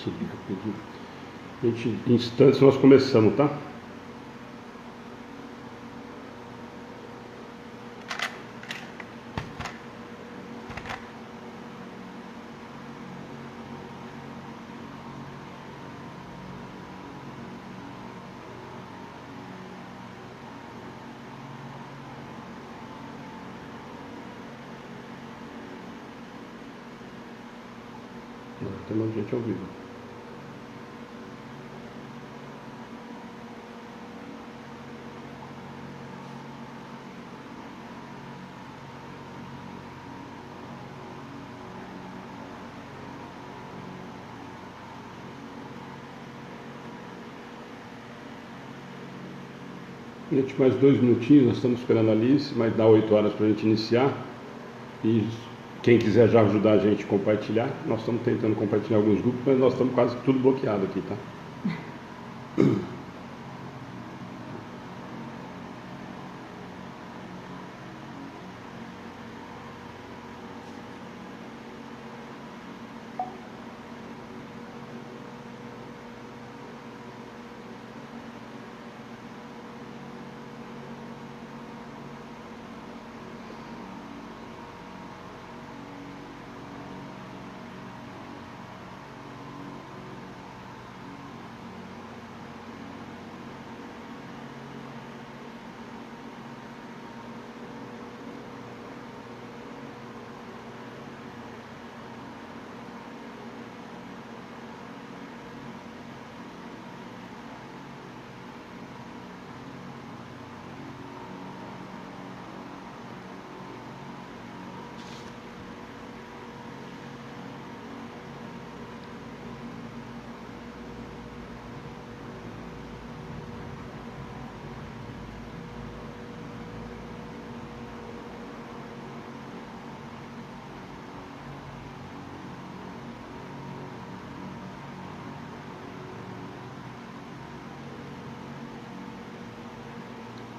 compartilhe rapidinho. Gente, em instantes nós começamos, tá? Tem mais gente ao vivo. Gente, mais 2 minutinhos, nós estamos esperando a Alice, mas dá 8 horas para a gente iniciar. E quem quiser já ajudar a gente a compartilhar, nós estamos tentando compartilhar alguns grupos, mas nós estamos quase tudo bloqueado aqui, tá?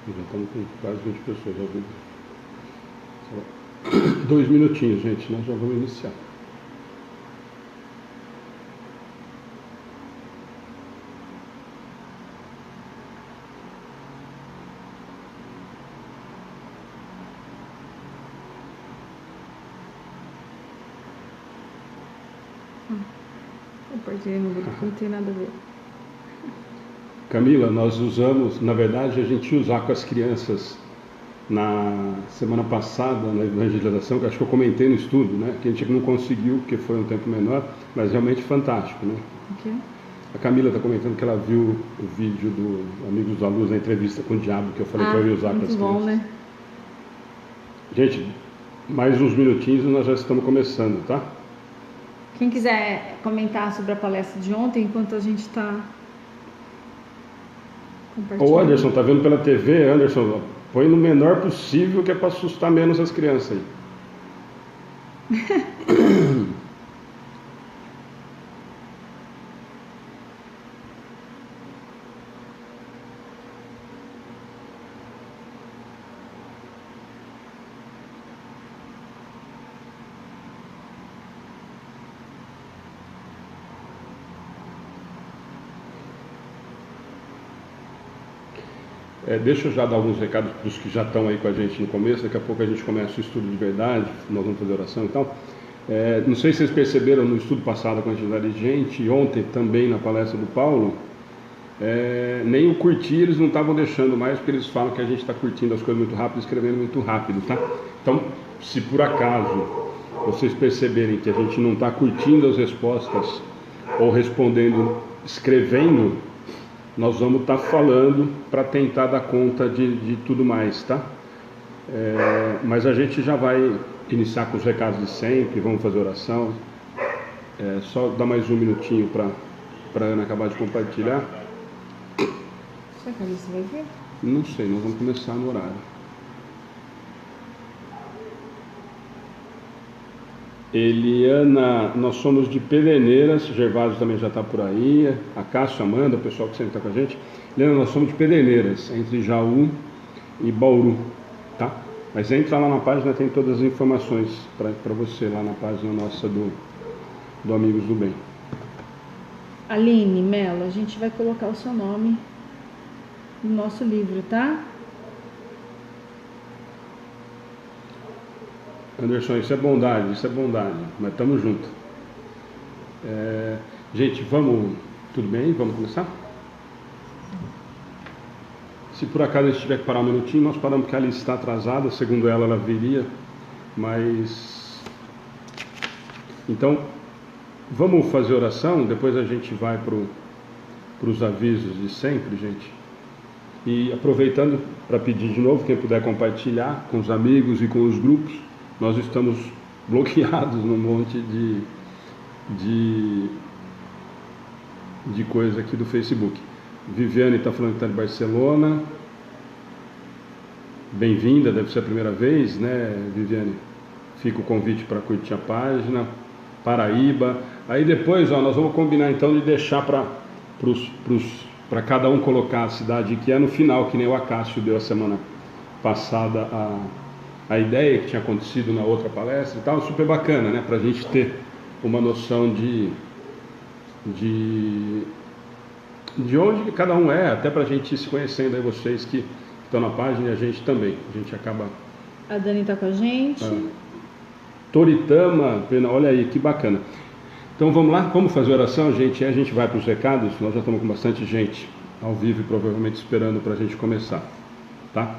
Já estamos com quase 20 pessoas ao vivo. 2 minutinhos, gente, nós já vamos iniciar. Compartilhei no grupo, não tem nada a ver. Camila, nós usamos, na verdade, a gente ia usar com as crianças na semana passada, na evangelização, que acho que eu comentei no estudo, né? Que a gente não conseguiu, porque foi um tempo menor, mas realmente fantástico, né? Okay. A Camila está comentando que ela viu o vídeo do Amigos da Luz, na entrevista com o Diabo, que eu falei que eu ia usar com as crianças. Muito bom, né? Gente, mais uns minutinhos e nós já estamos começando, tá? Quem quiser comentar sobre a palestra de ontem, enquanto a gente está... Ô Anderson, tá vendo pela TV? Anderson, põe no menor possível, que é para assustar menos as crianças aí. Deixa eu já dar alguns recados para os que já estão aí com a gente no começo. Daqui a pouco a gente começa o estudo de verdade, nós vamos fazer oração e tal. Não sei se vocês perceberam no estudo passado a quantidade de gente, e ontem também na palestra do Paulo, nem o curtir eles não estavam deixando mais, porque eles falam que a gente está curtindo as coisas muito rápido, escrevendo muito rápido, tá? Então, se por acaso vocês perceberem que a gente não está curtindo as respostas ou respondendo, escrevendo, nós vamos estar falando para tentar dar conta de tudo mais, tá? Mas a gente já vai iniciar com os recados de sempre, vamos fazer oração. Só dar mais um minutinho para a Ana acabar de compartilhar. Será que você vai ver? Não sei, nós vamos começar no horário. Eliana, nós somos de Pederneiras, Gervásio também já está por aí, a Cássio, Amanda, o pessoal que sempre está com a gente. Eliana, nós somos de Pederneiras, entre Jaú e Bauru, tá? Mas entra lá na página, tem todas as informações para você, lá na página nossa do Amigos do Bem. Aline Mello, a gente vai colocar o seu nome no nosso livro, tá? Anderson, isso é bondade, mas estamos juntos. Gente, vamos, tudo bem? Vamos começar? Se por acaso a gente tiver que parar um minutinho, nós paramos porque a Alice está atrasada, segundo ela viria, mas... Então, vamos fazer oração, depois a gente vai para os avisos de sempre, gente. E aproveitando para pedir de novo, quem puder compartilhar com os amigos e com os grupos, nós estamos bloqueados num monte de coisa aqui do Facebook. Viviane está falando que está de Barcelona. Bem-vinda, deve ser a primeira vez, né, Viviane? Fica o convite para curtir a página. Paraíba. Aí depois, nós vamos combinar então de deixar para cada um colocar a cidade que é no final, que nem o Acácio deu a semana passada a ideia que tinha acontecido na outra palestra e tal. Super bacana, né? Para a gente ter uma noção de onde cada um é, até para a gente ir se conhecendo aí, vocês que estão na página e a gente também. A gente acaba... A Dani está com a gente. Toritama, olha aí, que bacana. Então vamos lá, vamos fazer oração, gente, e a gente vai para os recados. Nós já estamos com bastante gente ao vivo e provavelmente esperando para a gente começar, tá?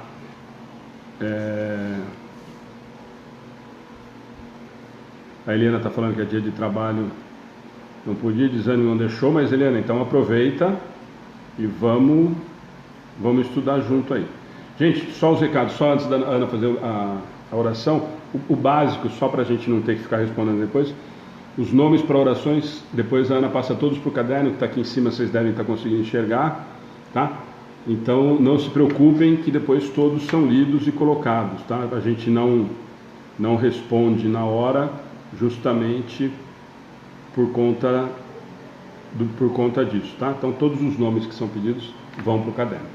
A Eliana está falando que é dia de trabalho, não podia, desânimo não deixou, mas Eliana, então aproveita e vamos estudar junto aí. Gente, só os recados, só antes da Ana fazer a oração, o básico, só para a gente não ter que ficar respondendo depois, os nomes para orações, depois a Ana passa todos para o caderno, que está aqui em cima, vocês devem estar conseguindo enxergar, tá? Então não se preocupem que depois todos são lidos e colocados, tá? A gente não responde na hora, justamente por conta disso, tá? Então todos os nomes que são pedidos vão para o caderno,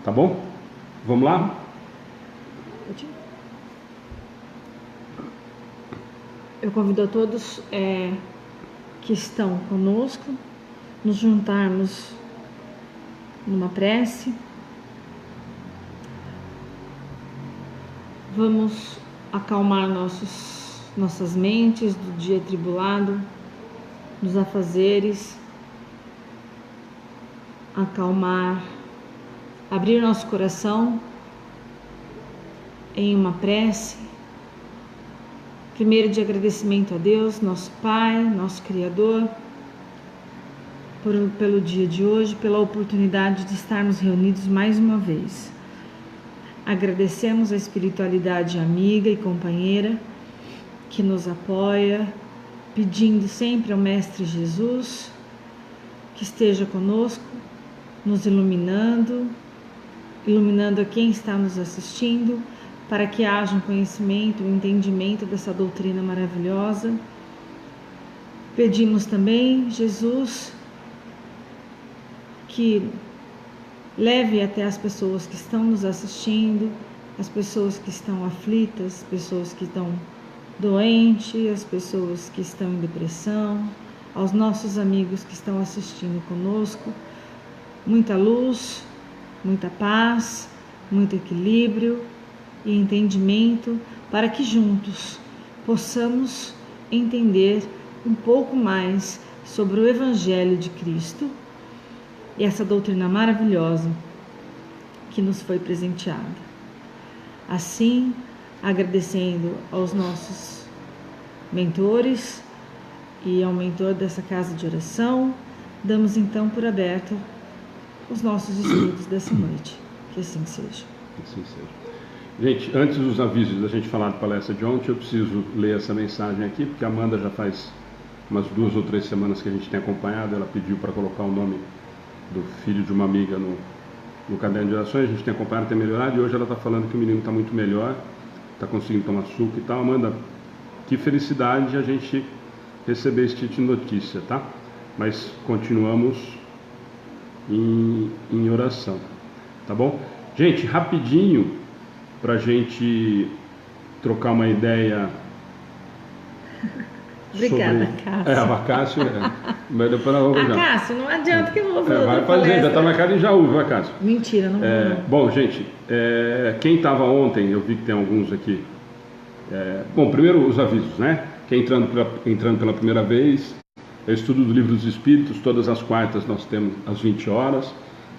tá bom? Vamos lá? Eu convido a todos que estão conosco, nos juntarmos numa prece. Vamos acalmar nossas mentes do dia atribulado, dos afazeres, acalmar, abrir nosso coração em uma prece. Primeiro, de agradecimento a Deus, nosso Pai, nosso Criador, pelo dia de hoje, pela oportunidade de estarmos reunidos mais uma vez. Agradecemos a espiritualidade amiga e companheira que nos apoia, pedindo sempre ao Mestre Jesus que esteja conosco, nos iluminando a quem está nos assistindo, para que haja um conhecimento, um entendimento dessa doutrina maravilhosa. Pedimos também, Jesus, que leve até as pessoas que estão nos assistindo, as pessoas que estão aflitas, as pessoas que estão doentes, as pessoas que estão em depressão, aos nossos amigos que estão assistindo conosco, muita luz, muita paz, muito equilíbrio e entendimento, para que juntos possamos entender um pouco mais sobre o Evangelho de Cristo e essa doutrina maravilhosa que nos foi presenteada. Assim, agradecendo aos nossos mentores e ao mentor dessa casa de oração, damos então por aberto os nossos estudos dessa noite. Que assim seja. Assim seja. Gente, antes dos avisos da gente falar da palestra de ontem, eu preciso ler essa mensagem aqui, porque a Amanda já faz umas 2 ou 3 semanas que a gente tem acompanhado. Ela pediu para colocar o nome do filho de uma amiga no caderno de orações. A gente tem acompanhado, tem melhorado, e hoje ela está falando que o menino está muito melhor, está conseguindo tomar suco e tal. Amanda, que felicidade a gente receber esse tipo de notícia, tá? Mas continuamos em oração, tá bom? Gente, rapidinho, para a gente trocar uma ideia Obrigada, Cássio. A Cássio, mas depois nós vamos ver. Cássio, não adianta que eu vou fazer vai fazer, já está marcado em Jaú, viu, Cássio? Mentira, não vou não. Bom, gente, quem estava ontem, eu vi que tem alguns aqui. Bom, primeiro os avisos, né? Quem entrando pela primeira vez, é o estudo do Livro dos Espíritos, todas as quartas nós temos às 20 horas,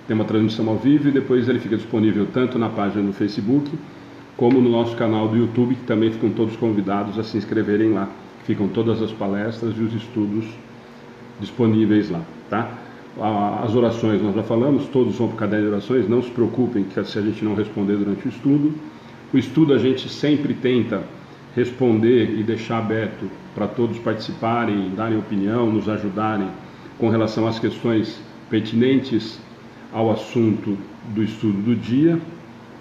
tem uma transmissão ao vivo e depois ele fica disponível tanto na página do Facebook, como no nosso canal do YouTube, que também ficam todos convidados a se inscreverem lá. Ficam todas as palestras e os estudos disponíveis lá, tá? As orações nós já falamos, todos vão para o caderno de orações, não se preocupem que se a gente não responder durante o estudo. O estudo a gente sempre tenta responder e deixar aberto para todos participarem, darem opinião, nos ajudarem com relação às questões pertinentes ao assunto do estudo do dia,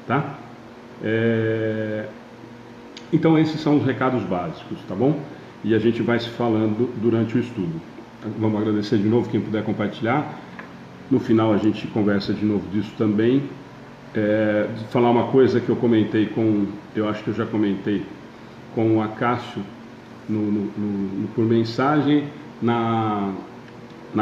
tá? Então esses são os recados básicos, tá bom? E a gente vai se falando durante o estudo. Vamos agradecer de novo quem puder compartilhar. No final a gente conversa de novo disso também. Falar uma coisa que eu comentei eu acho que eu já comentei com o Acácio por mensagem. Na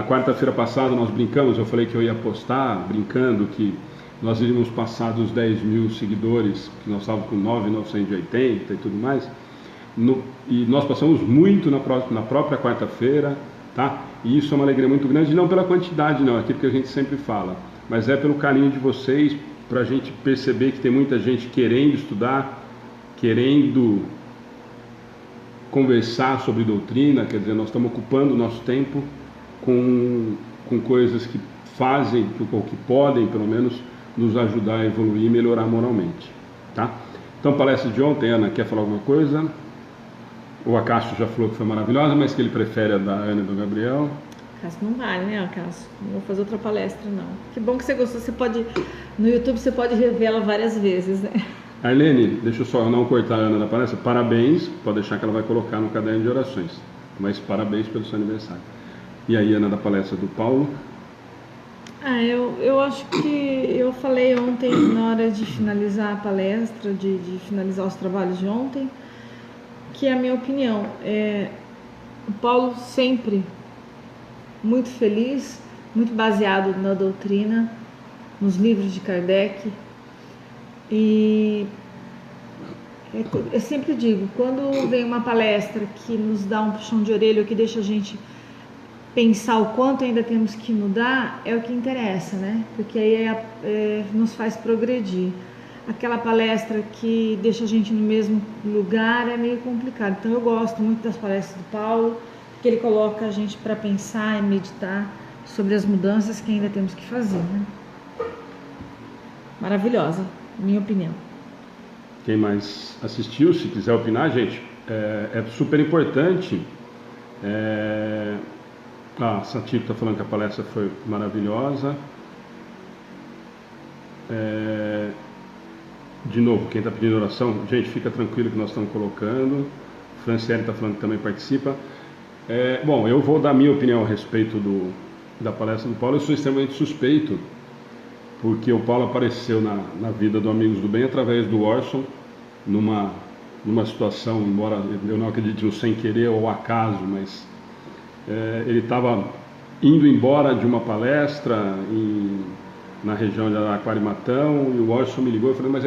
quarta-feira passada nós brincamos, eu falei que eu ia postar, brincando, que nós iríamos passar dos 10 mil seguidores, que nós estávamos com 9.980 e tudo mais, e nós passamos muito na própria quarta-feira, tá? E isso é uma alegria muito grande, não pela quantidade não, aquilo que a gente sempre fala, mas é pelo carinho de vocês, para a gente perceber que tem muita gente querendo estudar, querendo conversar sobre doutrina, quer dizer, nós estamos ocupando o nosso tempo com coisas que fazem, ou que podem, pelo menos, nos ajudar a evoluir e melhorar moralmente, tá? Então, palestra de ontem, Ana, quer falar alguma coisa? O Acácio já falou que foi maravilhosa, mas que ele prefere a da Ana e do Gabriel. Cássio, não vale, né, Cássio? Não vou fazer outra palestra, não. Que bom que você gostou. Você pode, no YouTube, você pode revê-la várias vezes, né? Arlene, deixa eu só não cortar a Ana da palestra. Parabéns, pode deixar que ela vai colocar no caderno de orações. Mas parabéns pelo seu aniversário. E aí, Ana, da palestra do Paulo? Eu acho que eu falei ontem, na hora de finalizar a palestra, de finalizar os trabalhos de ontem, que a minha opinião o Paulo sempre muito feliz, muito baseado na doutrina, nos livros de Kardec, e eu sempre digo, quando vem uma palestra que nos dá um puxão de orelha, ou que deixa a gente pensar o quanto ainda temos que mudar, é o que interessa, né? Porque aí nos faz progredir. Aquela palestra que deixa a gente no mesmo lugar é meio complicado. Então eu gosto muito das palestras do Paulo, porque ele coloca a gente para pensar e meditar sobre as mudanças que ainda temos que fazer, né? Maravilhosa, minha opinião. Quem mais assistiu, se quiser opinar, gente, é super importante. A Satiro está falando que a palestra foi maravilhosa. De novo, quem está pedindo oração, gente, fica tranquilo que nós estamos colocando. Franciele está falando que também participa. Bom, eu vou dar minha opinião a respeito da palestra do Paulo. Eu sou extremamente suspeito, porque o Paulo apareceu na vida do Amigos do Bem através do Orson, numa situação, embora eu não acredite no sem querer ou acaso, mas ele estava indo embora de uma palestra na região de Araquari-Matão, e o Orson me ligou e falou, mas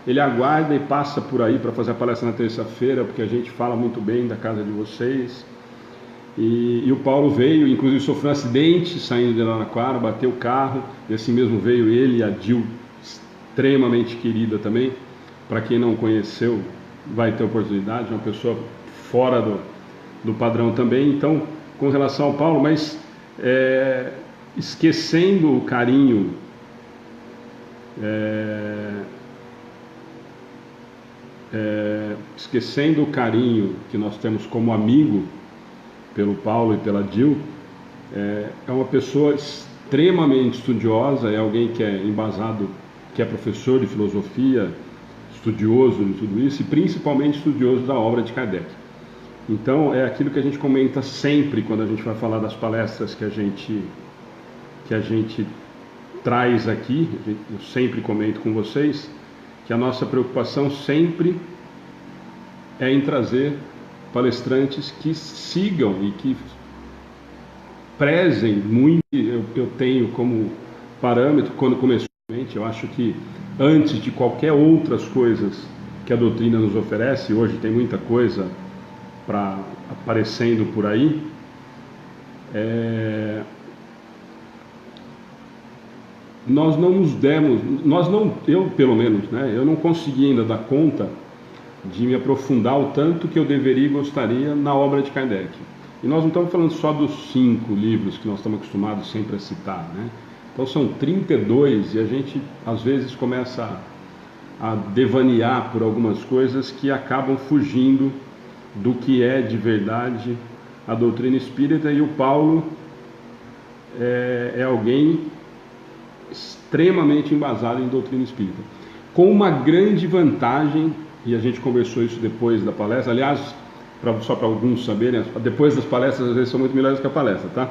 ele aguarda e passa por aí para fazer a palestra na terça-feira, porque a gente fala muito bem da casa de vocês. E o Paulo veio, inclusive sofreu um acidente saindo de Araraquara, bateu o carro, e assim mesmo veio ele e a Dil, extremamente querida também. Para quem não conheceu, vai ter oportunidade, uma pessoa fora do padrão também. Então, com relação ao Paulo, mas esquecendo o carinho que nós temos como amigo pelo Paulo e pela Dil, é uma pessoa extremamente estudiosa, é alguém que é embasado, que é professor de filosofia, estudioso de tudo isso, e principalmente estudioso da obra de Kardec. Então é aquilo que a gente comenta sempre quando a gente vai falar das palestras que a gente traz aqui. Eu sempre comento com vocês que a nossa preocupação sempre é em trazer palestrantes que sigam e que prezem muito. Eu tenho como parâmetro, quando começou, eu acho que antes de qualquer outras coisas que a doutrina nos oferece, hoje tem muita coisa aparecendo por aí, nós não nos demos, eu pelo menos, né, eu não consegui ainda dar conta de me aprofundar o tanto que eu deveria e gostaria na obra de Kardec. E nós não estamos falando só dos 5 livros que nós estamos acostumados sempre a citar, né? Então são 32 e a gente às vezes começa a devanear por algumas coisas que acabam fugindo do que é de verdade a doutrina espírita, e o Paulo é alguém extremamente embasado em doutrina espírita, com uma grande vantagem, e a gente conversou isso depois da palestra, aliás, só para alguns saberem, depois das palestras às vezes são muito melhores que a palestra, tá?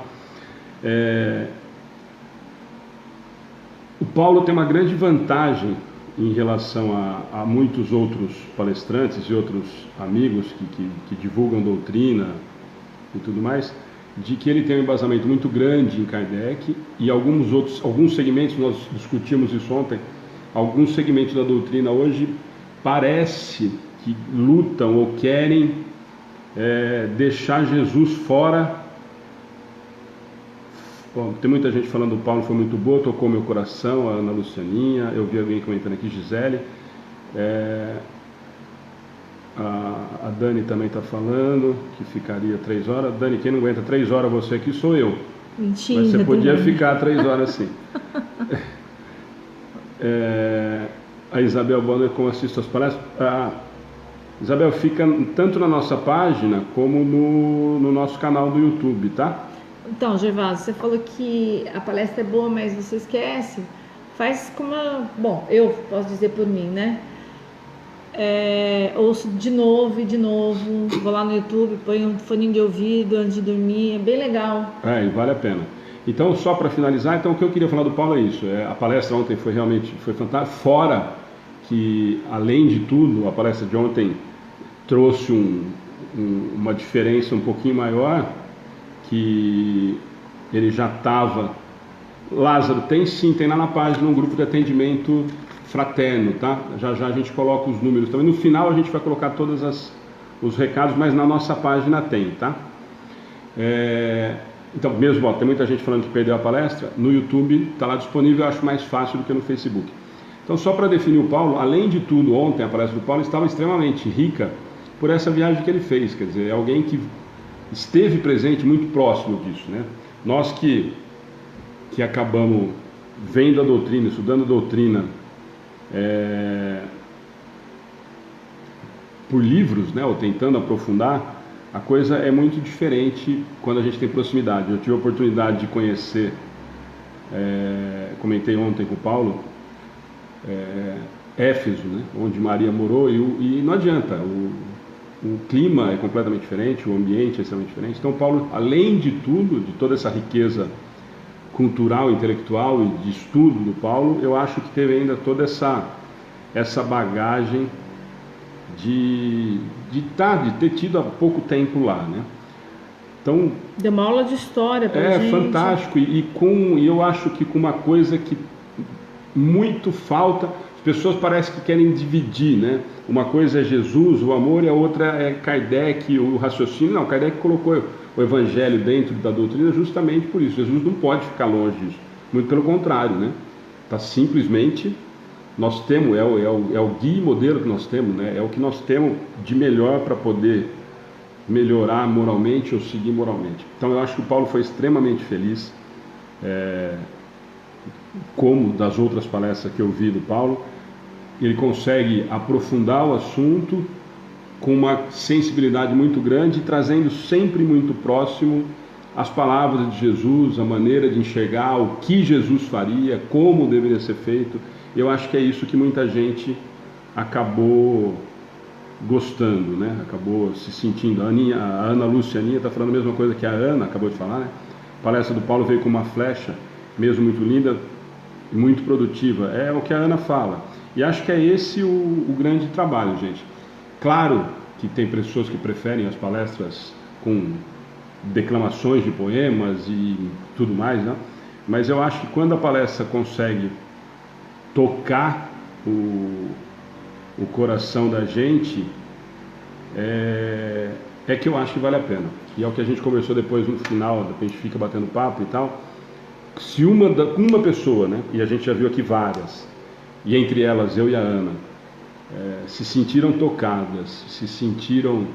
O Paulo tem uma grande vantagem em relação a muitos outros palestrantes e outros amigos que divulgam doutrina e tudo mais, de que ele tem um embasamento muito grande em Kardec, e alguns segmentos, nós discutimos isso ontem, alguns segmentos da doutrina hoje parece que lutam ou querem deixar Jesus fora. Bom, tem muita gente falando do Paulo foi muito boa, tocou meu coração, a Ana Lucianinha, eu vi alguém comentando aqui, Gisele, a Dani também está falando que ficaria 3 horas. Dani, quem não aguenta 3 horas você aqui sou eu. Mentira, mas você podia Dani. ficar 3 horas sim. A Isabel Bonner, como assisto as palestras, Isabel, fica tanto na nossa página como no nosso canal do YouTube, tá? Então, Gervásio, você falou que a palestra é boa, mas você esquece. Faz como bom, eu posso dizer por mim, né? Ouço de novo e de novo, vou lá no YouTube, ponho um foninho de ouvido antes de dormir, é bem legal. E vale a pena. Então, só para finalizar, então o que eu queria falar do Paulo é isso. A palestra ontem foi fantástica, fora que, além de tudo, a palestra de ontem trouxe uma diferença um pouquinho maior, que ele já estava... Lázaro, tem lá na página um grupo de atendimento fraterno, tá? Já a gente coloca os números também. No final a gente vai colocar todos os recados, mas na nossa página tem, tá? Então, mesmo, tem muita gente falando que perdeu a palestra, no YouTube está lá disponível, eu acho mais fácil do que no Facebook. Então, só para definir o Paulo, além de tudo, ontem a palestra do Paulo estava extremamente rica por essa viagem que ele fez, quer dizer, é alguém que esteve presente muito próximo disso, né? Nós que acabamos vendo a doutrina, estudando a doutrina por livros, né, ou tentando aprofundar, a coisa é muito diferente quando a gente tem proximidade. Eu tive a oportunidade de conhecer, comentei ontem com o Paulo, Éfeso, né, onde Maria morou, e não adianta, o clima é completamente diferente, o ambiente é extremamente diferente. Então Paulo, além de tudo, de toda essa riqueza cultural, intelectual e de estudo do Paulo, eu acho que teve ainda toda essa bagagem de ter tido há pouco tempo lá, né? Então, deu uma aula de história pra gente. Fantástico, e eu acho que com uma coisa que muito falta, as pessoas parecem que querem dividir, né? Uma coisa é Jesus, o amor, e a outra é Kardec, o raciocínio. Não, Kardec colocou o Evangelho dentro da doutrina justamente por isso. Jesus não pode ficar longe disso, muito pelo contrário, né? Tá simplesmente, nós temos, é o guia e modelo que nós temos, né? É o que nós temos de melhor para poder melhorar moralmente ou seguir moralmente. Então eu acho que o Paulo foi extremamente feliz, como das outras palestras que eu vi do Paulo. Ele consegue aprofundar o assunto com uma sensibilidade muito grande, trazendo sempre muito próximo as palavras de Jesus, a maneira de enxergar o que Jesus faria, como deveria ser feito. Eu acho que é isso que muita gente acabou gostando, né? Acabou se sentindo. A Ana Lucianinha está falando a mesma coisa que a Ana acabou de falar, né? A palestra do Paulo veio com uma flecha, mesmo muito linda e muito produtiva. É o que a Ana fala. E acho que é esse o grande trabalho, gente. Claro que tem pessoas que preferem as palestras com declamações de poemas e tudo mais, né? Mas eu acho que quando a palestra consegue tocar o coração da gente, é que eu acho que vale a pena. E é o que a gente conversou depois no final, a gente fica batendo papo e tal. Se uma pessoa, né, e a gente já viu aqui várias, e entre elas eu e a Ana, se sentiram tocadas, se sentiram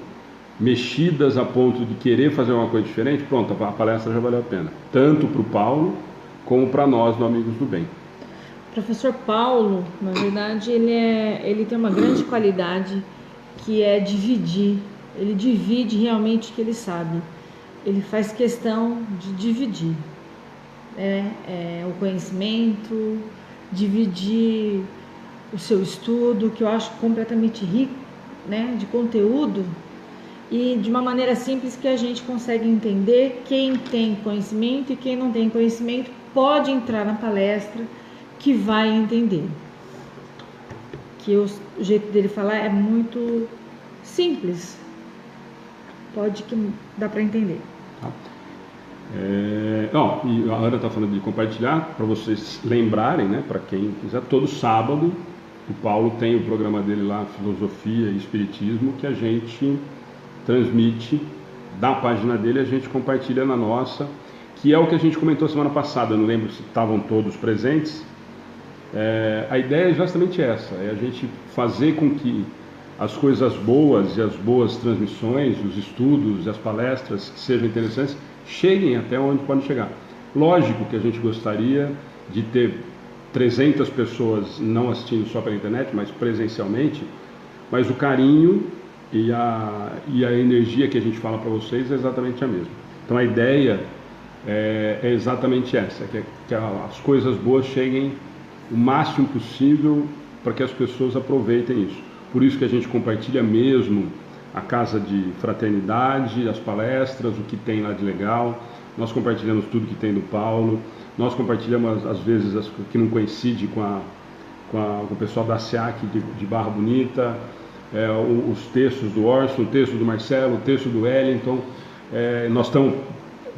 mexidas a ponto de querer fazer uma coisa diferente, pronto, a palestra já valeu a pena. Tanto para o Paulo, como para nós, do Amigos do Bem. O professor Paulo, na verdade, ele tem uma grande qualidade, que é dividir. Ele divide realmente o que ele sabe. Ele faz questão de dividir o conhecimento, dividir o seu estudo, que eu acho completamente rico, né, de conteúdo, e de uma maneira simples que a gente consegue entender. Quem tem conhecimento e quem não tem conhecimento pode entrar na palestra, que vai entender. Que o jeito dele falar é muito simples. Pode que dá para entender. E a Ana está falando de compartilhar, para vocês lembrarem, né, para quem quiser, todo sábado o Paulo tem o programa dele lá, Filosofia e Espiritismo, que a gente transmite da página dele, a gente compartilha na nossa, que é o que a gente comentou semana passada. Eu não lembro se estavam todos presentes. A ideia é justamente essa, é a gente fazer com que as coisas boas e as boas transmissões, os estudos e as palestras que sejam interessantes, cheguem até onde podem chegar. Lógico que a gente gostaria de ter 300 pessoas não assistindo só pela internet, mas presencialmente, mas o carinho e a energia que a gente fala para vocês é exatamente a mesma. Então a ideia é exatamente essa, que as coisas boas cheguem o máximo possível para que as pessoas aproveitem isso. Por isso que a gente compartilha mesmo a casa de fraternidade, as palestras, o que tem lá de legal. Nós compartilhamos tudo que tem do Paulo. Nós compartilhamos, às vezes, as que não coincide com o pessoal da SEAC de Barra Bonita, os textos do Orson, o texto do Marcelo, o texto do Wellington. Nós estamos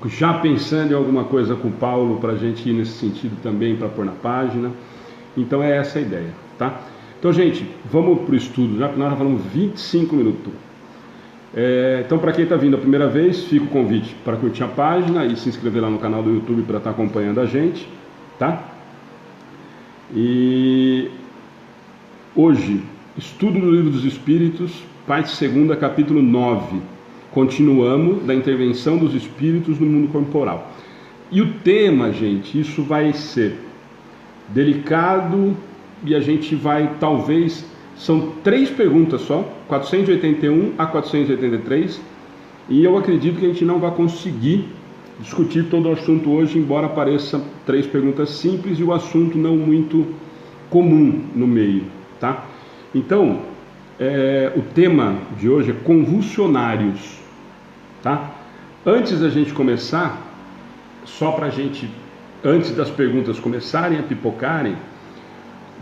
já pensando em alguma coisa com o Paulo para a gente ir nesse sentido também, para pôr na página. Então é essa a ideia, tá? Então, gente, vamos para o estudo, já que nós já falamos 25 minutos. Então, para quem está vindo a primeira vez, fica o convite para curtir a página e se inscrever lá no canal do YouTube para estar acompanhando a gente, tá? E hoje, estudo do Livro dos Espíritos, parte 2ª, capítulo 9. Continuamos da intervenção dos espíritos no mundo corporal. E o tema, gente, isso vai ser delicado e a gente vai, talvez, são 3 perguntas só, 481 a 483, e eu acredito que a gente não vai conseguir discutir todo o assunto hoje, embora pareça 3 perguntas simples e o assunto não muito comum no meio, tá? Então, o tema de hoje é convulsionários, tá? Antes da gente começar, só para a gente, antes das perguntas começarem a pipocarem,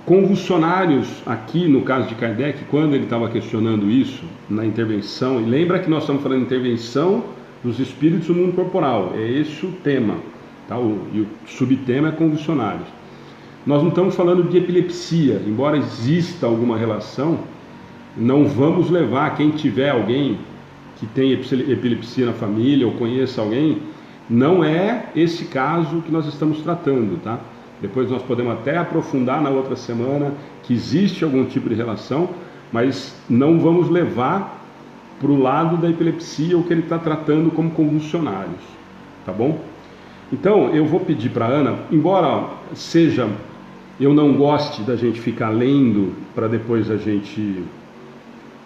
convulsionários aqui no caso de Kardec, quando ele estava questionando isso na intervenção, e lembra que nós estamos falando de intervenção dos espíritos no mundo corporal, é esse o tema, tá? E o subtema é convulsionários. Nós não estamos falando de epilepsia, embora exista alguma relação, não vamos levar quem tiver alguém que tem epilepsia na família ou conheça alguém, não é esse caso que nós estamos tratando, tá? Depois nós podemos até aprofundar na outra semana que existe algum tipo de relação, mas não vamos levar para o lado da epilepsia o que ele está tratando como convulsionários, tá bom? Então eu vou pedir para a Ana, embora eu não goste da gente ficar lendo para depois a gente...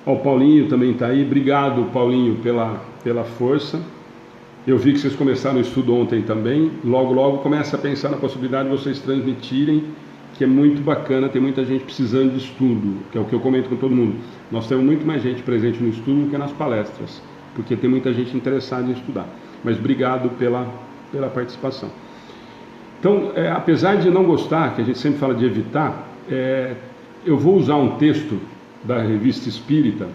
O Paulinho também está aí, obrigado Paulinho pela força. Eu vi que vocês começaram o estudo ontem também, logo começa a pensar na possibilidade de vocês transmitirem, que é muito bacana, tem muita gente precisando de estudo, que é o que eu comento com todo mundo. Nós temos muito mais gente presente no estudo do que nas palestras, porque tem muita gente interessada em estudar. Mas obrigado pela participação. Então, apesar de não gostar, que a gente sempre fala de evitar, eu vou usar um texto da Revista Espírita,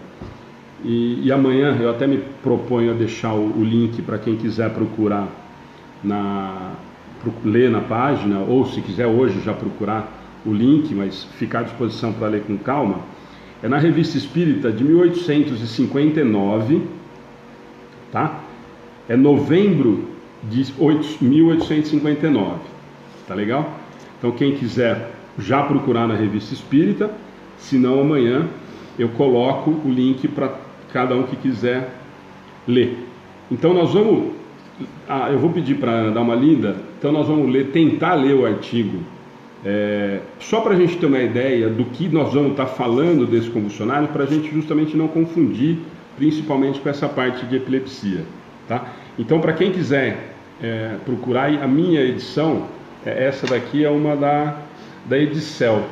E amanhã eu até me proponho a deixar o link para quem quiser procurar, ler na página, ou se quiser hoje já procurar o link, mas ficar à disposição para ler com calma. É na Revista Espírita de 1859, tá? É novembro de 1859, tá legal? Então quem quiser já procurar na Revista Espírita, se não amanhã eu coloco o link para cada um que quiser ler. Então nós vamos, eu vou pedir para dar uma lida, então nós vamos tentar ler o artigo, só para a gente ter uma ideia do que nós vamos estar falando desse convulsionário, para a gente justamente não confundir, principalmente com essa parte de epilepsia, tá? Então para quem quiser procurar, a minha edição, essa daqui é uma da Edicel,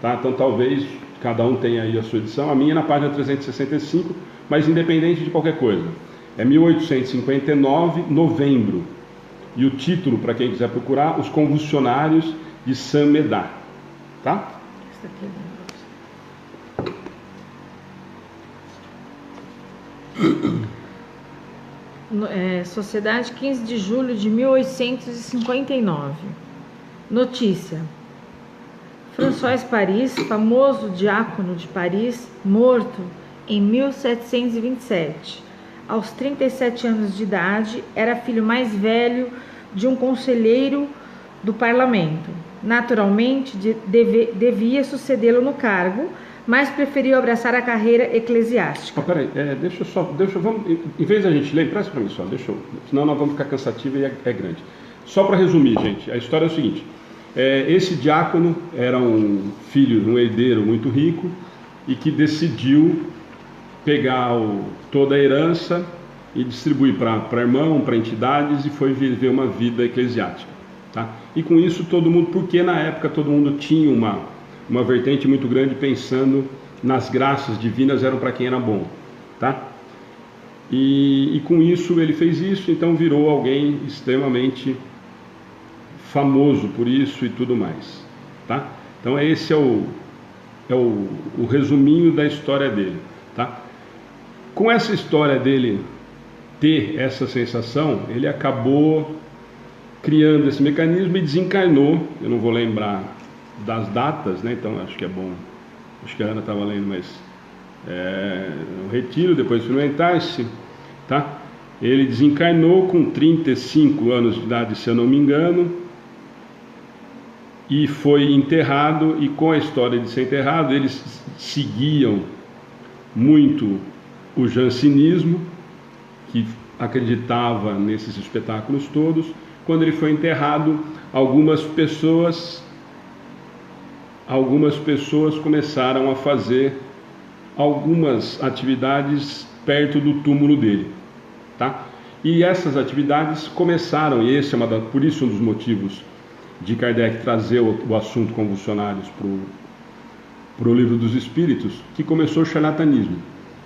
tá? Então talvez cada um tenha aí a sua edição, a minha é na página 365, mas independente de qualquer coisa, é 1859, novembro, e o título, para quem quiser procurar, Os Convulsionários de Saint-Médard, tá? Sociedade, 15 de julho de 1859. Notícia: François Paris, famoso diácono de Paris, morto em 1727. Aos 37 anos de idade, era filho mais velho de um conselheiro do parlamento. Naturalmente, devia sucedê-lo no cargo, mas preferiu abraçar a carreira eclesiástica. Peraí, vamos, em vez da gente ler, presta para mim só, senão nós vamos ficar cansativo e é grande. Só para resumir, gente, a história é o seguinte: esse diácono era um filho de um herdeiro muito rico e que decidiu pegar toda a herança e distribuir para irmão, para entidades, e foi viver uma vida eclesiástica, tá? E com isso todo mundo, porque na época todo mundo tinha uma vertente muito grande pensando nas graças divinas, eram para quem era bom, tá? E com isso ele fez isso, então virou alguém extremamente famoso por isso e tudo mais, tá? Então esse é o resuminho da história dele, tá? Com essa história dele ter essa sensação, ele acabou criando esse mecanismo e desencarnou. Eu não vou lembrar das datas, né? Então acho que é bom, acho que a Ana estava lendo, mas um retiro, depois experimentar-se, tá? Ele desencarnou com 35 anos de idade, se eu não me engano, e foi enterrado. E com a história de ser enterrado, eles seguiam muito o jansenismo, que acreditava nesses espetáculos todos. Quando ele foi enterrado, algumas pessoas começaram a fazer algumas atividades perto do túmulo dele, tá? E essas atividades começaram, e esse por isso um dos motivos de Kardec trazer o assunto convulsionários para o Livro dos Espíritos, que começou o charlatanismo.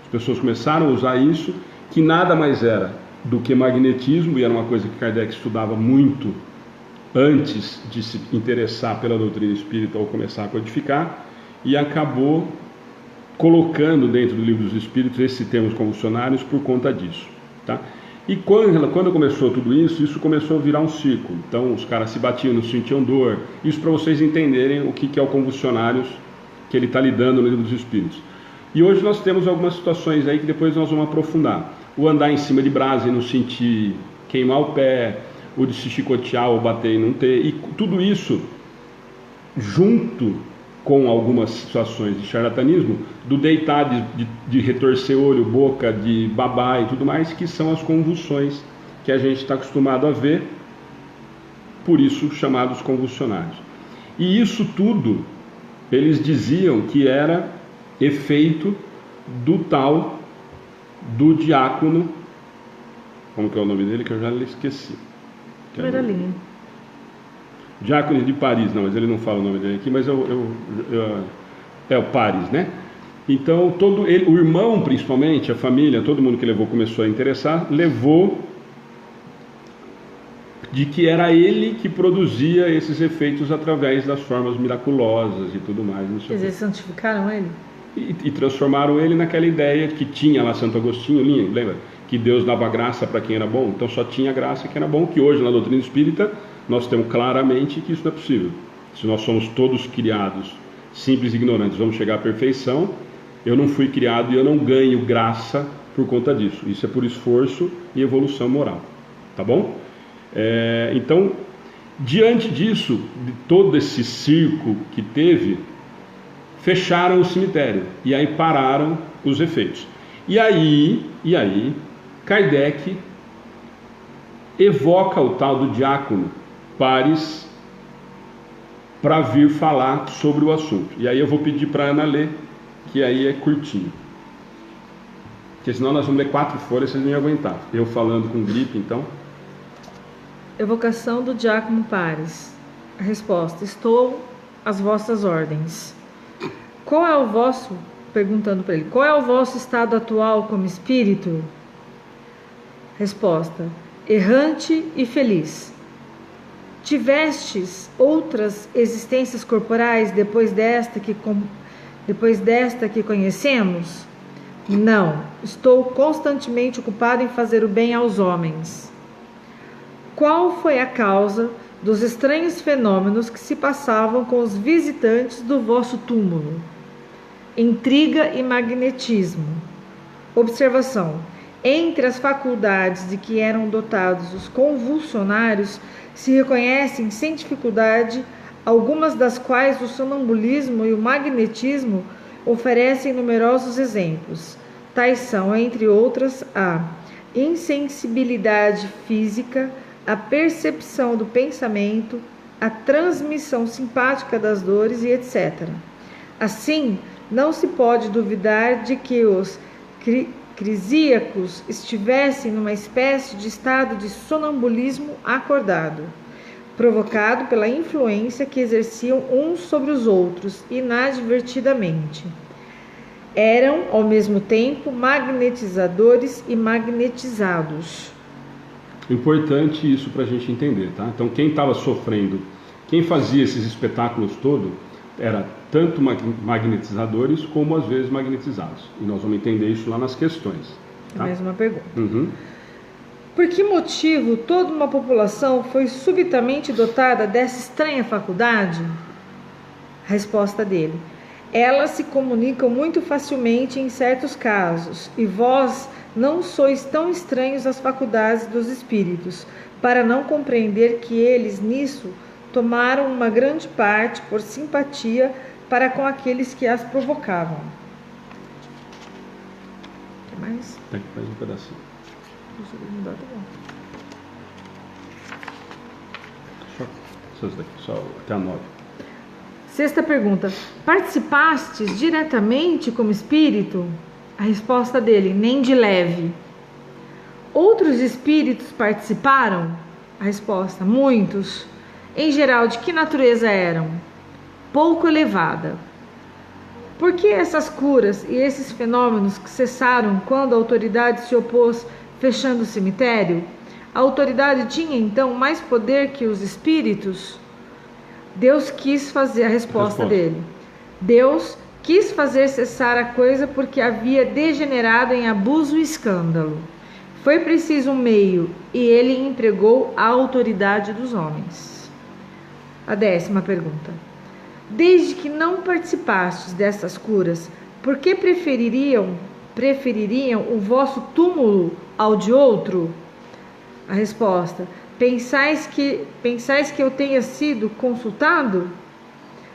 As pessoas começaram a usar isso, que nada mais era do que magnetismo, e era uma coisa que Kardec estudava muito antes de se interessar pela doutrina espírita ou começar a codificar, e acabou colocando dentro do Livro dos Espíritos esses termos convulsionários por conta disso, tá? E quando começou tudo isso, isso começou a virar um círculo. Então os caras se batiam, não sentiam dor. Isso para vocês entenderem o que é o convulsionários que ele está lidando no Livro dos Espíritos. E hoje nós temos algumas situações aí que depois nós vamos aprofundar. O andar em cima de brasa e não sentir, queimar o pé, o de se chicotear ou bater e não ter, e tudo isso junto com algumas situações de charlatanismo, do deitar, de retorcer olho, boca, de babar e tudo mais, que são as convulsões que a gente está acostumado a ver, por isso chamados convulsionários. E isso tudo, eles diziam que era efeito do diácono, como que é o nome dele, que eu já esqueci. Meralinho. Diácono de Paris, não, mas ele não fala o nome dele aqui, mas é o Paris, né? Então, o irmão, principalmente, a família, todo mundo que levou começou a interessar, levou de que era ele que produzia esses efeitos através das formas miraculosas e tudo mais. Quer dizer, santificaram ele? e transformaram ele naquela ideia que tinha lá Santo Agostinho, lembra? Que Deus dava graça para quem era bom, então só tinha graça quem era bom, que hoje na doutrina espírita nós temos claramente que isso não é possível. Se nós somos todos criados simples e ignorantes, vamos chegar à perfeição, eu não fui criado e eu não ganho graça por conta disso. Isso é por esforço e evolução moral, tá bom? Então, diante disso, de todo esse circo que teve, fecharam o cemitério e aí pararam os efeitos. E aí Kardec evoca o tal do diácono Pares para vir falar sobre o assunto. E aí eu vou pedir para a Ana ler, que aí é curtinho. Porque senão nós vamos ler 4 folhas, vocês não iam aguentar. Eu falando com gripe, então. Evocação do diácono Pares. A resposta: estou às vossas ordens. Qual é o vosso, perguntando para ele, qual é o vosso estado atual como espírito? Resposta: errante e feliz. Tivestes outras existências corporais depois desta que conhecemos? Não, estou constantemente ocupado em fazer o bem aos homens. Qual foi a causa dos estranhos fenômenos que se passavam com os visitantes do vosso túmulo? Intriga e magnetismo. Observação: entre as faculdades de que eram dotados os convulsionários se reconhecem sem dificuldade, algumas das quais o sonambulismo e o magnetismo oferecem numerosos exemplos. Tais são, entre outras, a insensibilidade física, a percepção do pensamento, a transmissão simpática das dores e etc. Assim, não se pode duvidar de que os crisíacos estivessem numa espécie de estado de sonambulismo acordado, provocado pela influência que exerciam uns sobre os outros inadvertidamente. Eram, ao mesmo tempo, magnetizadores e magnetizados. Importante isso para a gente entender, tá? Então, quem estava sofrendo, quem fazia esses espetáculos todos, era tanto magnetizadores como às vezes magnetizados. E nós vamos entender isso lá nas questões. Tá? Mais uma pergunta. Uhum. Por que motivo toda uma população foi subitamente dotada dessa estranha faculdade? A resposta dele: elas se comunicam muito facilmente em certos casos, e vós não sois tão estranhos às faculdades dos espíritos, para não compreender que eles nisso tomaram uma grande parte por simpatia para com aqueles que as provocavam. Tem mais? Tem mais um pedacinho. Só até a 9. Sexta pergunta: participastes diretamente como espírito? A resposta dele: nem de leve. Outros espíritos participaram? A resposta: muitos. Em geral, de que natureza eram? Pouco elevada. Por que essas curas e esses fenômenos que cessaram quando a autoridade se opôs fechando o cemitério? A autoridade tinha então mais poder que os espíritos? Deus quis fazer, a resposta dele: Deus quis fazer cessar a coisa porque havia degenerado em abuso e escândalo. Foi preciso um meio e ele empregou a autoridade dos homens. A 10ª pergunta: desde que não participastes dessas curas, por que prefeririam o vosso túmulo ao de outro? A resposta: pensais que eu tenha sido consultado?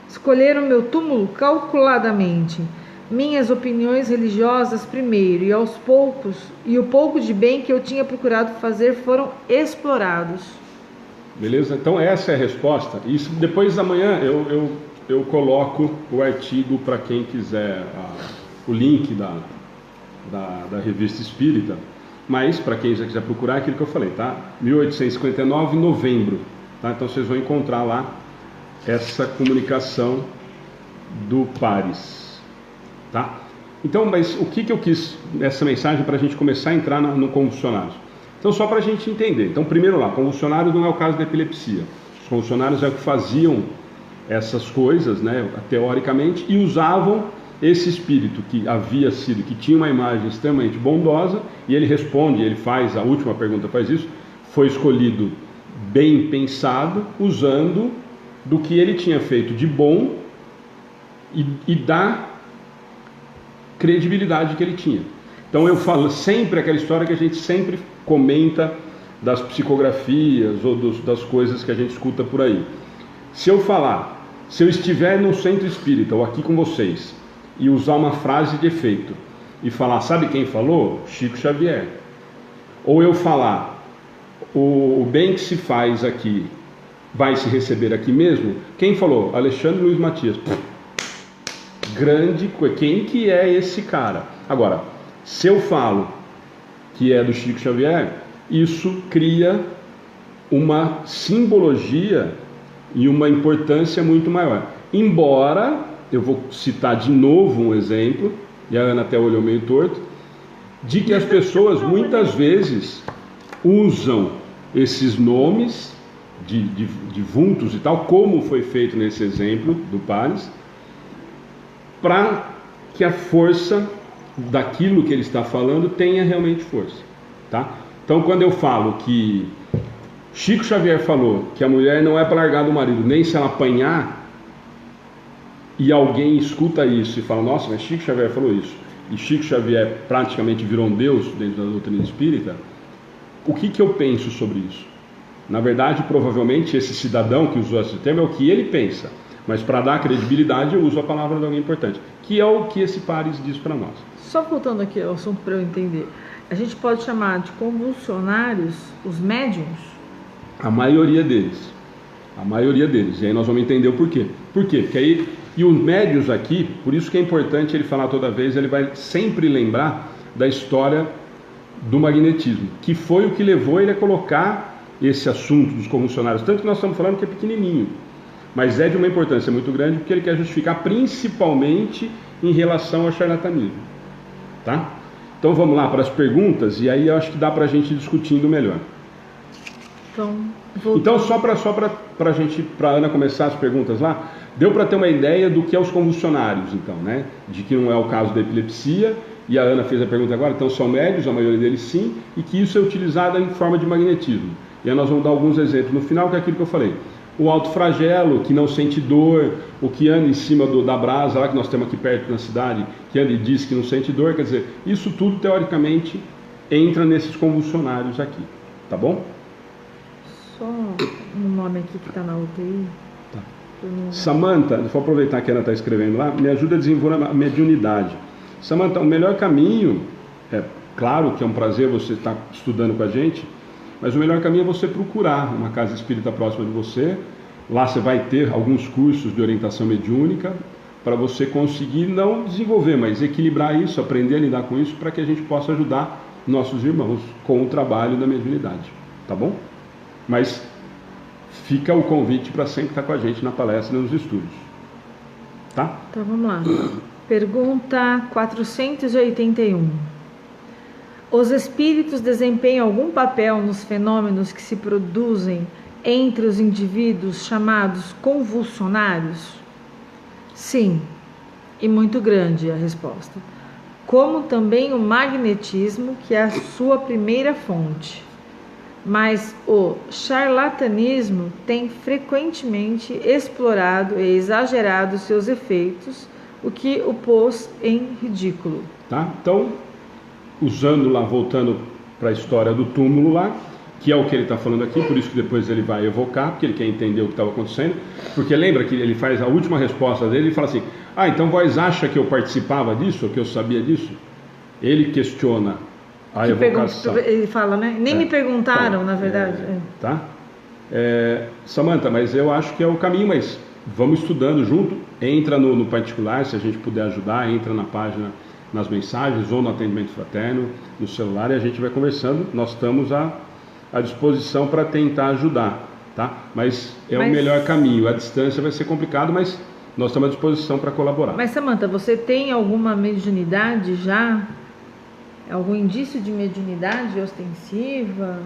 Escolheram meu túmulo calculadamente, minhas opiniões religiosas primeiro, e o pouco de bem que eu tinha procurado fazer foram explorados. Beleza? Então essa é a resposta. Isso depois da manhã eu coloco o artigo para quem quiser, o link da Revista Espírita, mas para quem já quiser procurar, aquilo que eu falei, tá? 1859, novembro, tá? Então vocês vão encontrar lá essa comunicação do Pares, tá? Então, mas o que eu quis nessa mensagem para a gente começar a entrar no convulsionários? Então, só para a gente entender. Então, primeiro lá, convulsionários não é o caso da epilepsia. Os convulsionários é o que faziam essas coisas, né, teoricamente, e usavam esse espírito que tinha uma imagem extremamente bondosa, e ele responde, ele faz, a última pergunta faz isso, foi escolhido bem pensado, usando do que ele tinha feito de bom e da credibilidade que ele tinha. Então eu falo sempre aquela história que a gente sempre comenta das psicografias ou das coisas que a gente escuta por aí. Se eu estiver no centro espírita ou aqui com vocês e usar uma frase de efeito e falar, sabe quem falou? Chico Xavier. Ou eu falar, o bem que se faz aqui vai se receber aqui mesmo? Quem falou? Alexandre Luiz Matias. Grande coisa. Quem que é esse cara? Agora, se eu falo que é do Chico Xavier, isso cria uma simbologia e uma importância muito maior. Embora, eu vou citar de novo um exemplo, e a Ana até olhou meio torto, de que as pessoas muitas vezes usam esses nomes de vultos e tal, como foi feito nesse exemplo do Pales, para que a força daquilo que ele está falando tenha realmente força, tá? Então, quando eu falo que Chico Xavier falou que a mulher não é para largar do marido, nem se ela apanhar, e alguém escuta isso e fala, nossa, mas Chico Xavier falou isso, e Chico Xavier praticamente virou um Deus dentro da doutrina espírita, o que eu penso sobre isso? Na verdade, provavelmente, esse cidadão que usou esse termo é o que ele pensa, mas para dar credibilidade eu uso a palavra de alguém importante, que é o que esse Pales diz para nós. Só voltando aqui ao assunto para eu entender, a gente pode chamar de convulsionários os médiums? A maioria deles, e aí nós vamos entender o porquê. Por quê? Porque aí, e os médios aqui, por isso que é importante ele falar toda vez, ele vai sempre lembrar da história do magnetismo, que foi o que levou ele a colocar esse assunto dos convulsionários, tanto que nós estamos falando que é pequenininho, mas é de uma importância muito grande, porque ele quer justificar principalmente em relação ao charlatanismo, tá? Então vamos lá para as perguntas, e aí eu acho que dá para a gente ir discutindo melhor. Então só para a Ana começar as perguntas lá, deu para ter uma ideia do que é os convulsionários, então, né? De que não é o caso da epilepsia, e a Ana fez a pergunta agora, então são médios, a maioria deles sim, e que isso é utilizado em forma de magnetismo. E aí nós vamos dar alguns exemplos no final, que é aquilo que eu falei. O alto flagelo, que não sente dor, o que anda em cima da brasa, lá que nós temos aqui perto na cidade, que anda e diz que não sente dor, quer dizer, isso tudo teoricamente entra nesses convulsionários aqui, tá bom? Só um nome aqui que está na UTI. Tá. Samantha, vou aproveitar que ela está escrevendo lá, me ajuda a desenvolver a mediunidade. Samantha, o melhor caminho, é claro que é um prazer você estar estudando com a gente, mas o melhor caminho é você procurar uma casa espírita próxima de você. Lá você vai ter alguns cursos de orientação mediúnica para você conseguir não desenvolver, mas equilibrar isso, aprender a lidar com isso, para que a gente possa ajudar nossos irmãos com o trabalho da mediunidade, tá bom? Mas fica o convite para sempre estar com a gente na palestra e nos estudos, tá? Então vamos lá. Pergunta 481. Os espíritos desempenham algum papel nos fenômenos que se produzem entre os indivíduos chamados convulsionários? Sim, e muito grande a resposta. Como também o magnetismo, que é a sua primeira fonte. Mas o charlatanismo tem frequentemente explorado e exagerado seus efeitos, o que o pôs em ridículo. Tá? Então, usando lá, voltando para a história do túmulo lá, que é o que ele está falando aqui, por isso que depois ele vai evocar, porque ele quer entender o que estava acontecendo, porque lembra que ele faz a última resposta dele, ele fala assim, então vós acha que eu participava disso, ou que eu sabia disso? Ele questiona a evocação. Ele fala, né? Nem me perguntaram, na verdade. Tá? Samantha, mas eu acho que é o caminho, mas vamos estudando junto, entra no particular, se a gente puder ajudar, entra na página, nas mensagens ou no atendimento fraterno, no celular, e a gente vai conversando. Nós estamos à disposição para tentar ajudar, tá? Mas o melhor caminho. A distância vai ser complicado, mas nós estamos à disposição para colaborar. Mas, Samantha, você tem alguma mediunidade já? Algum indício de mediunidade ostensiva?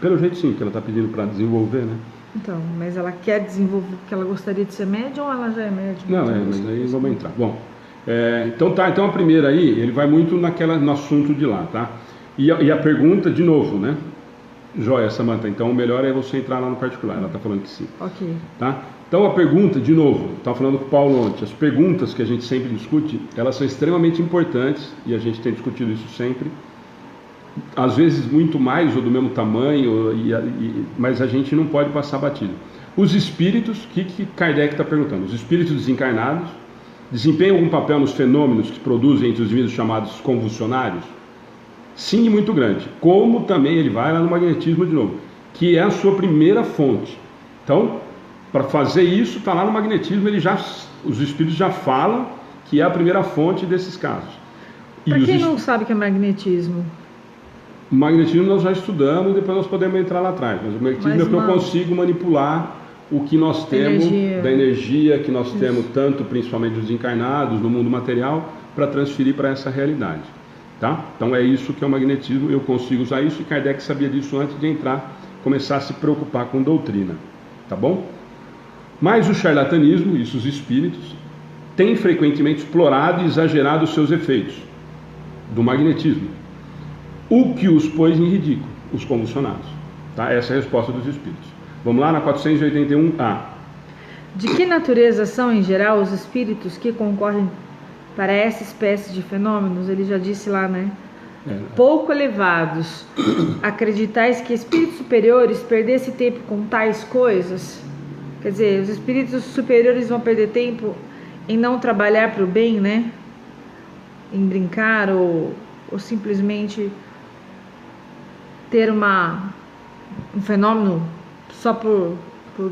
Pelo jeito sim, que ela está pedindo para desenvolver, né? Então, mas ela quer desenvolver porque ela gostaria de ser médium ou ela já é médium? Não, mas aí vamos entrar. Bom, Então a primeira aí, ele vai muito no assunto de lá, tá? E a pergunta, de novo, né? Joia, Samantha, então o melhor é você entrar lá no particular, ela está falando que sim. Ok. Tá? Então a pergunta, de novo, estava falando com o Paulo ontem, as perguntas que a gente sempre discute, elas são extremamente importantes, e a gente tem discutido isso sempre, às vezes muito mais ou do mesmo tamanho, mas a gente não pode passar batido. Os espíritos, o que Kardec está perguntando? Os espíritos desencarnados desempenham algum papel nos fenômenos que produzem entre os indivíduos chamados convulsionários? Sim, muito grande. Como também ele vai lá no magnetismo de novo, que é a sua primeira fonte. Então, para fazer isso, está lá no magnetismo, os espíritos já falam que é a primeira fonte desses casos. Para quem não sabe o que é magnetismo? O magnetismo nós já estudamos, depois nós podemos entrar lá atrás. Mas o magnetismo é que eu consigo manipular o que nós temos, da energia que nós temos, tanto principalmente dos encarnados, no mundo material, para transferir para essa realidade. Tá? Então é isso que é o magnetismo, eu consigo usar isso, e Kardec sabia disso antes de entrar, começar a se preocupar com doutrina. Tá bom? Mas o charlatanismo, isso os espíritos, têm frequentemente explorado e exagerado os seus efeitos do magnetismo, o que os pôs em ridículo, os convulsionados. Tá? Essa é a resposta dos espíritos. Vamos lá na 481A. De que natureza são, em geral, os espíritos que concorrem para essa espécie de fenômenos? Ele já disse lá, né? Pouco elevados. Acreditais que espíritos superiores perdessem tempo com tais coisas? Quer dizer, os espíritos superiores vão perder tempo em não trabalhar para o bem, né? Em brincar ou simplesmente ter um fenômeno só por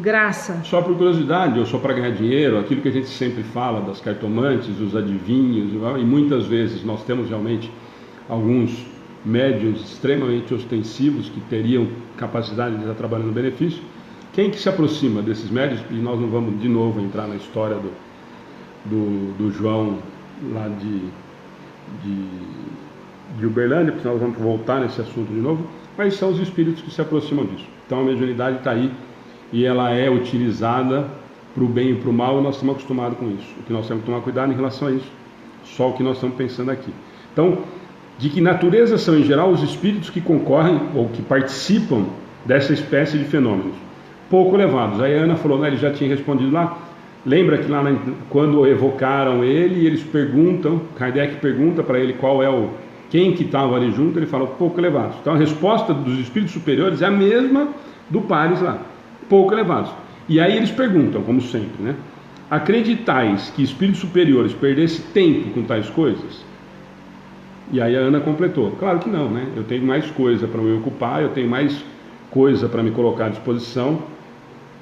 graça? Só por curiosidade, ou só para ganhar dinheiro, aquilo que a gente sempre fala das cartomantes, dos adivinhos, e muitas vezes nós temos realmente alguns médiuns extremamente ostensivos que teriam capacidade de estar trabalhando no benefício. Quem que se aproxima desses médiuns? E nós não vamos de novo entrar na história do João lá de Uberlândia, porque nós vamos voltar nesse assunto de novo, mas são os espíritos que se aproximam disso. Então a mediunidade está aí e ela é utilizada para o bem e para o mal, e nós estamos acostumados com isso. O que nós temos que tomar cuidado em relação a isso, só o que nós estamos pensando aqui. Então, de que natureza são em geral os espíritos que concorrem ou que participam dessa espécie de fenômenos? Pouco elevados. Aí a Ana falou, né, ele já tinha respondido lá. Lembra que lá quando evocaram ele, eles perguntam, Kardec pergunta para ele quem que estava ali junto, ele fala pouco elevados. Então a resposta dos espíritos superiores é a mesma do Pares lá, pouco elevados. E aí eles perguntam, como sempre, né? Acreditais que espíritos superiores perdessem tempo com tais coisas? E aí a Ana completou, claro que não, né? Eu tenho mais coisa para me ocupar, eu tenho mais coisa para me colocar à disposição,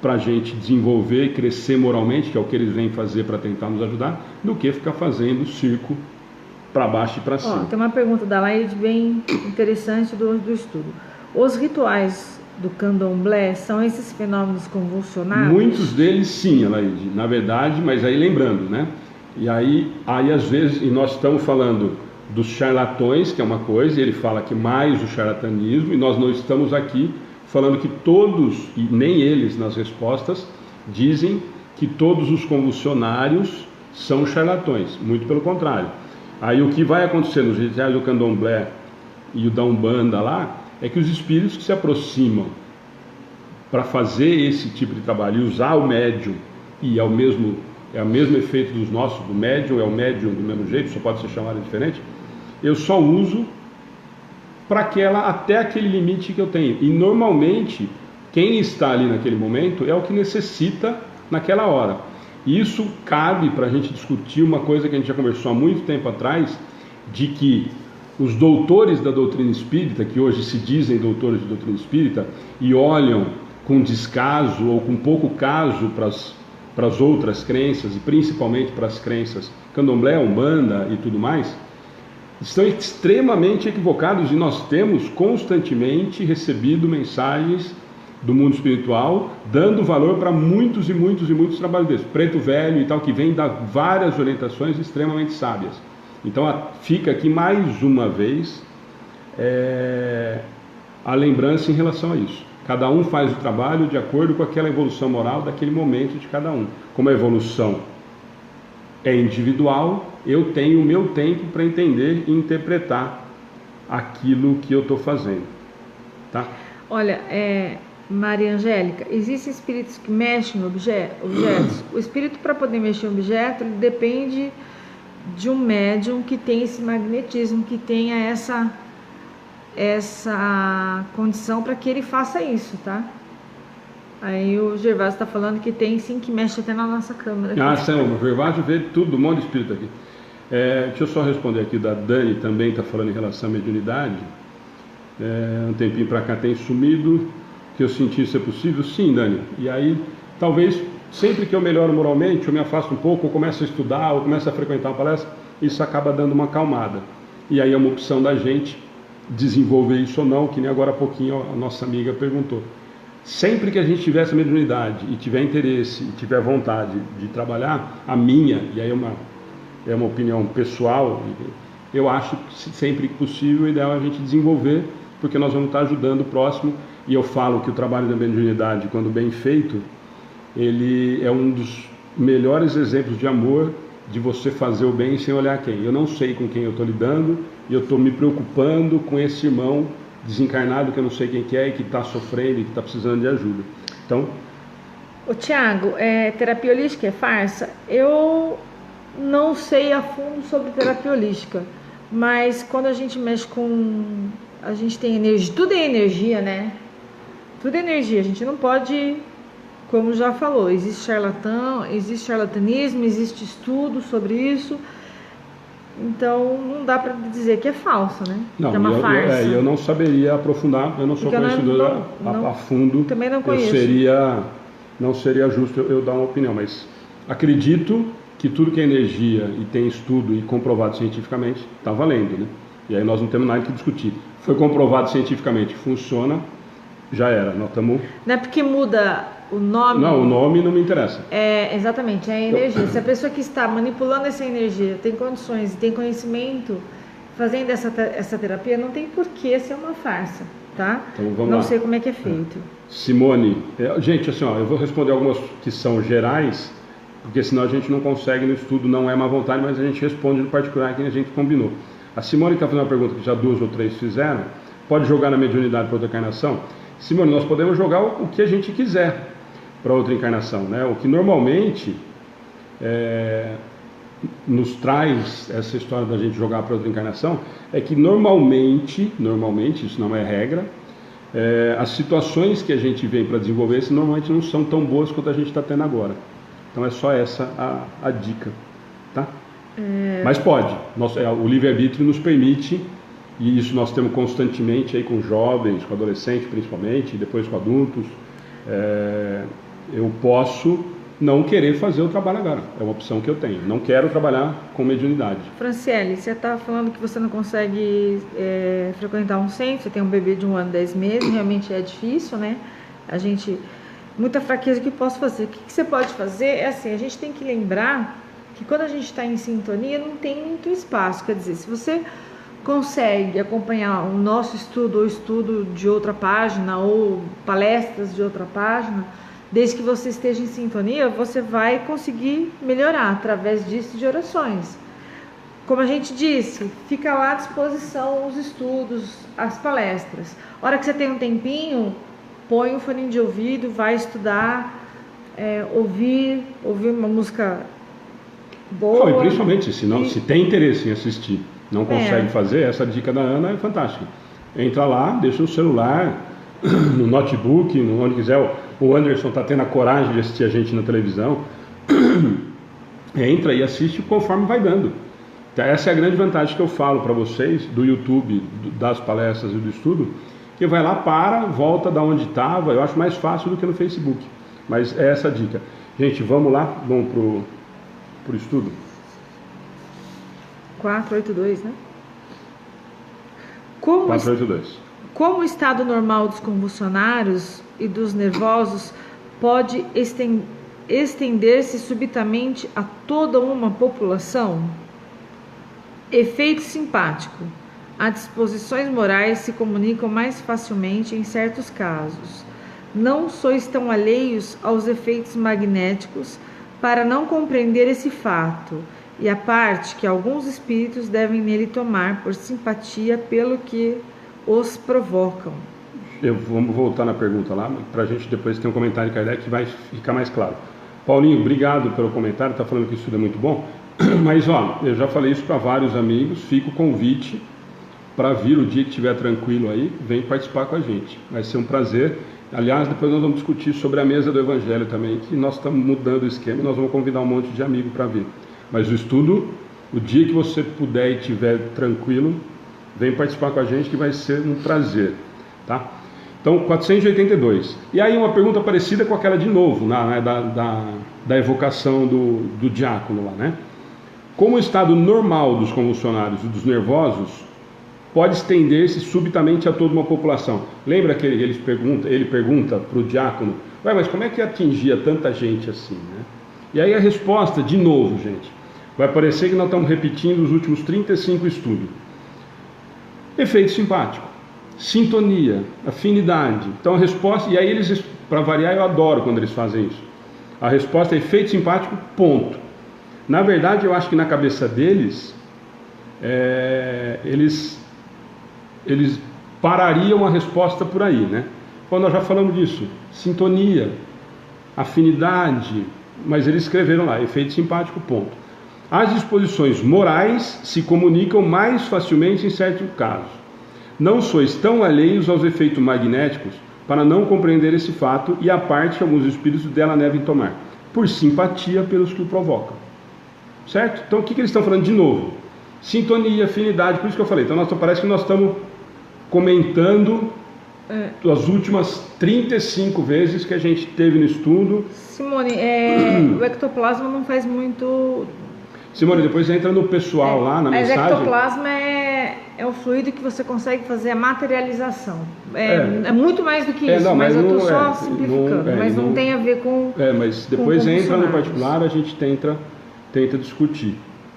para a gente desenvolver e crescer moralmente, que é o que eles vêm fazer para tentar nos ajudar, do que ficar fazendo circo para baixo e para cima. Tem uma pergunta da Laide bem interessante do estudo. Os rituais do candomblé são esses fenômenos convulsionados? Muitos deles sim, Laide, na verdade, mas aí lembrando, né? E aí às vezes, e nós estamos falando dos charlatões, que é uma coisa, e ele fala que mais o charlatanismo, e nós não estamos aqui falando que todos, e nem eles nas respostas, dizem que todos os convulsionários são charlatões, muito pelo contrário. Aí o que vai acontecer nos rituais do candomblé e o da Umbanda lá, é que os espíritos que se aproximam para fazer esse tipo de trabalho e usar o médium, e é o mesmo efeito dos nossos, do médium, é o médium do mesmo jeito, só pode ser chamado diferente, eu só uso para até aquele limite que eu tenho. E normalmente, quem está ali naquele momento é o que necessita naquela hora. E isso cabe para a gente discutir uma coisa que a gente já conversou há muito tempo atrás, de que os doutores da doutrina espírita, que hoje se dizem doutores de doutrina espírita, e olham com descaso ou com pouco caso para as outras crenças, e principalmente para as crenças candomblé, umbanda e tudo mais, estão extremamente equivocados, e nós temos constantemente recebido mensagens do mundo espiritual dando valor para muitos e muitos e muitos trabalhos desses, preto velho e tal, que vem dar várias orientações extremamente sábias. Então fica aqui mais uma vez a lembrança em relação a isso. Cada um faz o trabalho de acordo com aquela evolução moral daquele momento de cada um. Como a evolução é individual, eu tenho o meu tempo para entender e interpretar aquilo que eu estou fazendo, tá? Olha, Maria Angélica, existem espíritos que mexem em objetos? O espírito, para poder mexer em objeto, ele depende de um médium que tem esse magnetismo, que tenha essa condição para que ele faça isso, tá? Aí o Gervásio está falando que tem sim, que mexe até na nossa câmera. Sim, o Gervásio vê tudo, um monte de espírito aqui. Deixa eu só responder aqui, da Dani também está falando em relação à mediunidade. Um tempinho para cá tem sumido, que eu senti isso é possível? Sim, Dani. E aí, talvez, sempre que eu melhoro moralmente, eu me afasto um pouco, eu começo a estudar, eu começo a frequentar uma palestra, isso acaba dando uma acalmada. E aí é uma opção da gente desenvolver isso ou não, que nem agora há pouquinho a nossa amiga perguntou. Sempre que a gente tiver essa mediunidade e tiver interesse e tiver vontade de trabalhar, a minha, e aí é uma opinião pessoal, eu acho que sempre que possível o ideal é a gente desenvolver, porque nós vamos estar ajudando o próximo. E eu falo que o trabalho da mediunidade, quando bem feito, ele é um dos melhores exemplos de amor, de você fazer o bem sem olhar quem. Eu não sei com quem eu estou lidando e eu estou me preocupando com esse irmão desencarnado que eu não sei quem que é e que está sofrendo e que está precisando de ajuda. Então... Tiago, terapia holística é farsa? Eu não sei a fundo sobre terapia holística, mas quando a gente mexe com... A gente tem energia, tudo é energia, né? Tudo é energia, a gente não pode, como já falou, existe charlatanismo, existe estudo sobre isso, então não dá para dizer que é falso, né? Não, que é uma farsa. Eu não saberia aprofundar, eu não sou conhecedor a fundo. Também não conheço. Não seria justo eu dar uma opinião, mas acredito que tudo que é energia e tem estudo e comprovado cientificamente está valendo, né? E aí nós não temos nada que discutir. Foi comprovado cientificamente, funciona, já era, nós estamos... Não é porque muda o nome... Não, o nome não me interessa. Exatamente, é a energia. Se a pessoa que está manipulando essa energia tem condições e tem conhecimento fazendo essa terapia, não tem por que ser uma farsa, tá? Então vamos não lá. sei como é que é feito. Simone, gente, assim, eu vou responder algumas que são gerais, porque senão a gente não consegue no estudo, não é má vontade, mas a gente responde no particular que a gente combinou. A Simone está fazendo uma pergunta que já 2 ou 3 fizeram. Pode jogar na mediunidade para outra encarnação? Simone, nós podemos jogar o que a gente quiser para outra encarnação, né? O que normalmente nos traz essa história da gente jogar para outra encarnação é que normalmente, isso não é regra, as situações que a gente vem para desenvolver normalmente não são tão boas quanto a gente está tendo agora. Então é só essa a dica, tá? Mas pode, o livre-arbítrio nos permite, e isso nós temos constantemente aí com jovens, com adolescentes principalmente, e depois com adultos. Eu posso não querer fazer o trabalho agora, é uma opção que eu tenho, não quero trabalhar com mediunidade. Franciele, você está falando que você não consegue frequentar um centro, você tem um bebê de 1 ano e 10 meses, realmente é difícil, né? Muita fraqueza. O que eu posso fazer? O que você pode fazer é assim, a gente tem que lembrar que quando a gente está em sintonia não tem muito espaço, quer dizer, se você consegue acompanhar o nosso estudo ou estudo de outra página ou palestras de outra página, desde que você esteja em sintonia, você vai conseguir melhorar através disso, de orações. Como a gente disse, fica lá à disposição os estudos, as palestras. A hora que você tem um tempinho, põe o fone de ouvido, vai estudar, ouvir uma música boa. E principalmente, se tem interesse em assistir, não consegue fazer, essa dica da Ana é fantástica. Entra lá, deixa o celular, no notebook, onde quiser. O Anderson está tendo a coragem de assistir a gente na televisão. Entra e assiste conforme vai dando. Essa é a grande vantagem que eu falo para vocês do YouTube, das palestras e do estudo, que vai lá, volta da onde estava. Eu acho mais fácil do que no Facebook, mas é essa a dica. Gente, vamos lá, vamos pro estudo. 482, né? 482. Como o estado normal dos convulsionários e dos nervosos pode estender-se subitamente a toda uma população? Efeito simpático. As disposições morais se comunicam mais facilmente em certos casos. Não sois tão alheios aos efeitos magnéticos para não compreender esse fato e a parte que alguns espíritos devem nele tomar por simpatia pelo que os provocam. Vamos voltar na pergunta lá, para a gente depois ter um comentário de Kardec que vai ficar mais claro. Paulinho, obrigado pelo comentário, está falando que isso tudo é muito bom, mas eu já falei isso para vários amigos, fica o convite para vir o dia que estiver tranquilo aí, vem participar com a gente, vai ser um prazer. Aliás, depois nós vamos discutir sobre a mesa do Evangelho também, que nós estamos mudando o esquema e nós vamos convidar um monte de amigo para vir. Mas o estudo, o dia que você puder e estiver tranquilo, vem participar com a gente que vai ser um prazer, tá? Então, 482. E aí uma pergunta parecida com aquela de novo, da evocação do diácono lá, né? Como o estado normal dos convulsionários e dos nervosos pode estender-se subitamente a toda uma população? Lembra que ele pergunta para o diácono, mas como é que atingia tanta gente assim, né? E aí a resposta, de novo, gente, vai parecer que nós estamos repetindo os últimos 35 estudos. Efeito simpático, sintonia, afinidade. Então a resposta, e aí eles, para variar, eu adoro quando eles fazem isso. A resposta é efeito simpático, ponto. Na verdade, eu acho que na cabeça deles, eles parariam a resposta por aí, né? Bom, nós já falamos disso, sintonia, afinidade, mas eles escreveram lá, efeito simpático, ponto. As disposições morais se comunicam mais facilmente em certos casos. Não sois tão alheios aos efeitos magnéticos para não compreender esse fato e a parte que alguns espíritos dela devem tomar, por simpatia pelos que o provocam. Certo? Então o que eles estão falando de novo? Sintonia, afinidade, por isso que eu falei. Então parece que nós estamos comentando as últimas 35 vezes que a gente teve no estudo. Simone, o ectoplasma não faz muito... Simone, depois entra no pessoal lá na mensagem. Mas ectoplasma é o fluido que você consegue fazer a materialização. É muito mais do que isso, não, mas eu estou só simplificando. Mas não tem a ver com... mas depois entra no particular, a gente tenta discutir,